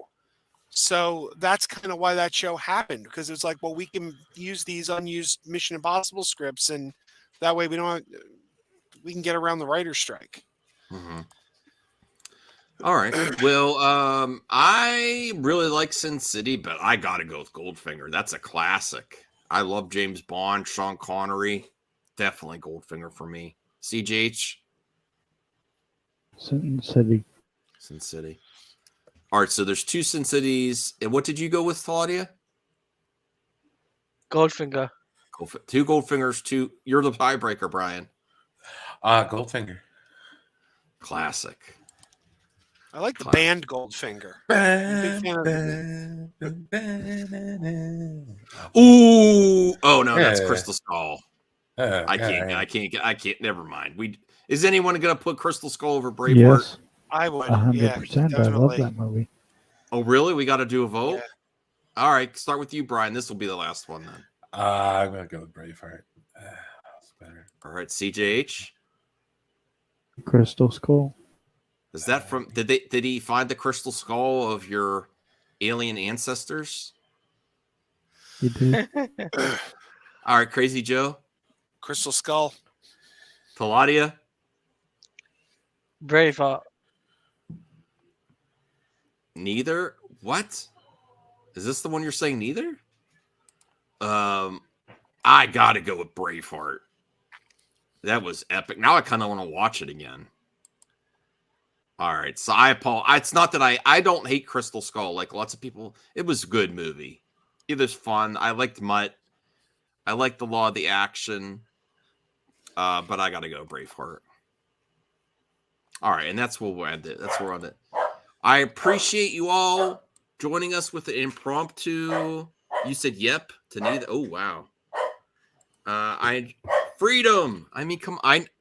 So that's kind of why that show happened because it's like, well, we can use these unused Mission Impossible scripts, and that way we can get around the writer's strike. Mm-hmm. All right. Well, I really like Sin City, but I got to go with Goldfinger. That's a classic. I love James Bond, Sean Connery. Definitely Goldfinger for me. CJH? Sin City. Sin City. All right, so there's 2 Sin Cities. And what did you go with, Claudia? Goldfinger. 2 Goldfingers, 2. You're the tiebreaker, Brian. Goldfinger. Classic. I like the band Goldfinger. Big fan of Ooh! Oh no, that's Yeah. Crystal Skull. I can't. Never mind. Is anyone gonna put Crystal Skull over Braveheart? Yes, I would. 100%. Yeah, I love definitely. that movie. Oh really? We got to do a vote. Yeah. All right, start with you, Brian. This will be the last one then. I'm gonna go with Braveheart. That's better. All right, CJH. Crystal Skull. Is that from? Did he find the Crystal Skull of your alien ancestors? You did. All right, Crazy Joe. Crystal Skull. Taladia. Braveheart. Neither. What? Is this the one you're saying? Neither. I gotta go with Braveheart. That was epic. Now I kind of want to watch it again. All right. So I apologize. It's not that I don't hate Crystal Skull like lots of people. It was a good movie. It was fun. I liked Mutt. I liked the law of the action. But I gotta go Braveheart. All right, and that's where we'll end it. That's where we're on it. I appreciate you all joining us with the impromptu. You said yep to neither. Oh wow. Freedom. I mean,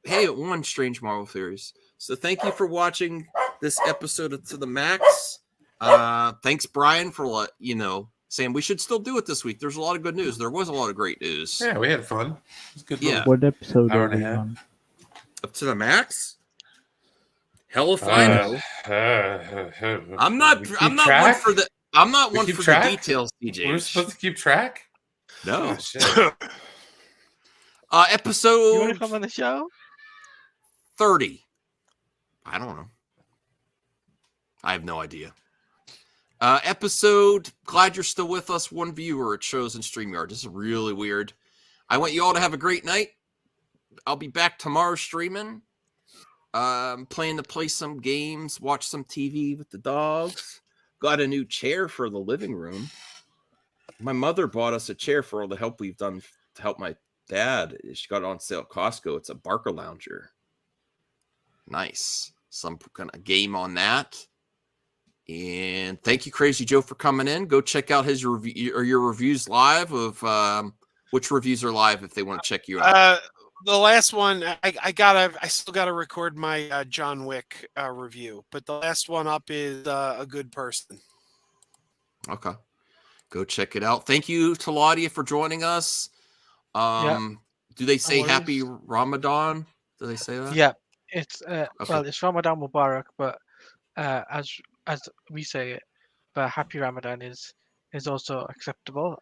hey, it won Strange Marvel Theories. So thank you for watching this episode of To the Max. Thanks, Brian, for saying we should still do it this week. There's a lot of good news. There was a lot of great news. Yeah, we had fun. It was a good Yeah. movie. What episode Hour are and a we half. on? Up to the max? Hell if I know. I'm not one for the details, DJ. We're supposed to keep track? No. Oh, shit. You want Episode to come on the show? 30. I don't know. I have no idea. Episode, glad you're still with us. One viewer, it shows in StreamYard. This is really weird. I want you all to have a great night. I'll be back tomorrow streaming. Planning to play some games, watch some TV with the dogs. Got a new chair for the living room. My mother bought us a chair for all the help we've done to help my dad. She got it on sale at Costco. It's a Barker Lounger. Nice. Some kind of game on that. And thank you, Crazy Joe, for coming in. Go check out his review or your reviews live of which reviews are live if they want to check you out. The last one, I still gotta record my John Wick review, but the last one up is A Good Person. Okay. Go check it out. Thank you to Laudia for joining us. Do they say Happy Ramadan? Do they say that? Yeah, it's Okay. well, it's Ramadan Mubarak, but as we say it, but Happy Ramadan is also acceptable.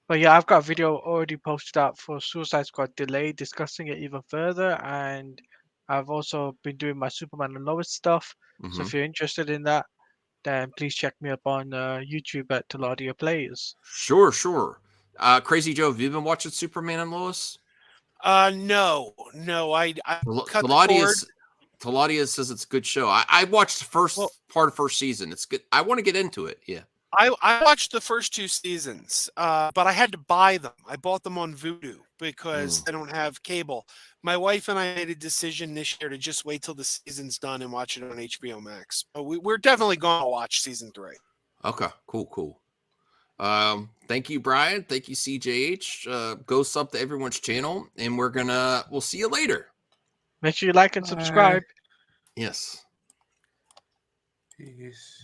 But yeah, I've got a video already posted out for Suicide Squad Delay discussing it even further, and I've also been doing my Superman and Lois stuff. So if you're interested in that, then please check me up on YouTube at Teladia Plays. Sure. Crazy Joe, have you been watching Superman and Lois? No, I cut the cord. Teladia says it's a good show. I watched the first part of first season. It's good. I want to get into it. Yeah. I watched the first 2 seasons, but I had to buy them. I bought them on Vudu because I don't have cable. My wife and I made a decision this year to just wait till the season's done and watch it on HBO Max. But we're definitely going to watch season 3. Okay, cool. Thank you, Brian. Thank you, CJH. Go sub to everyone's channel, and we'll see you later. Make sure you like and subscribe. Yes. Peace.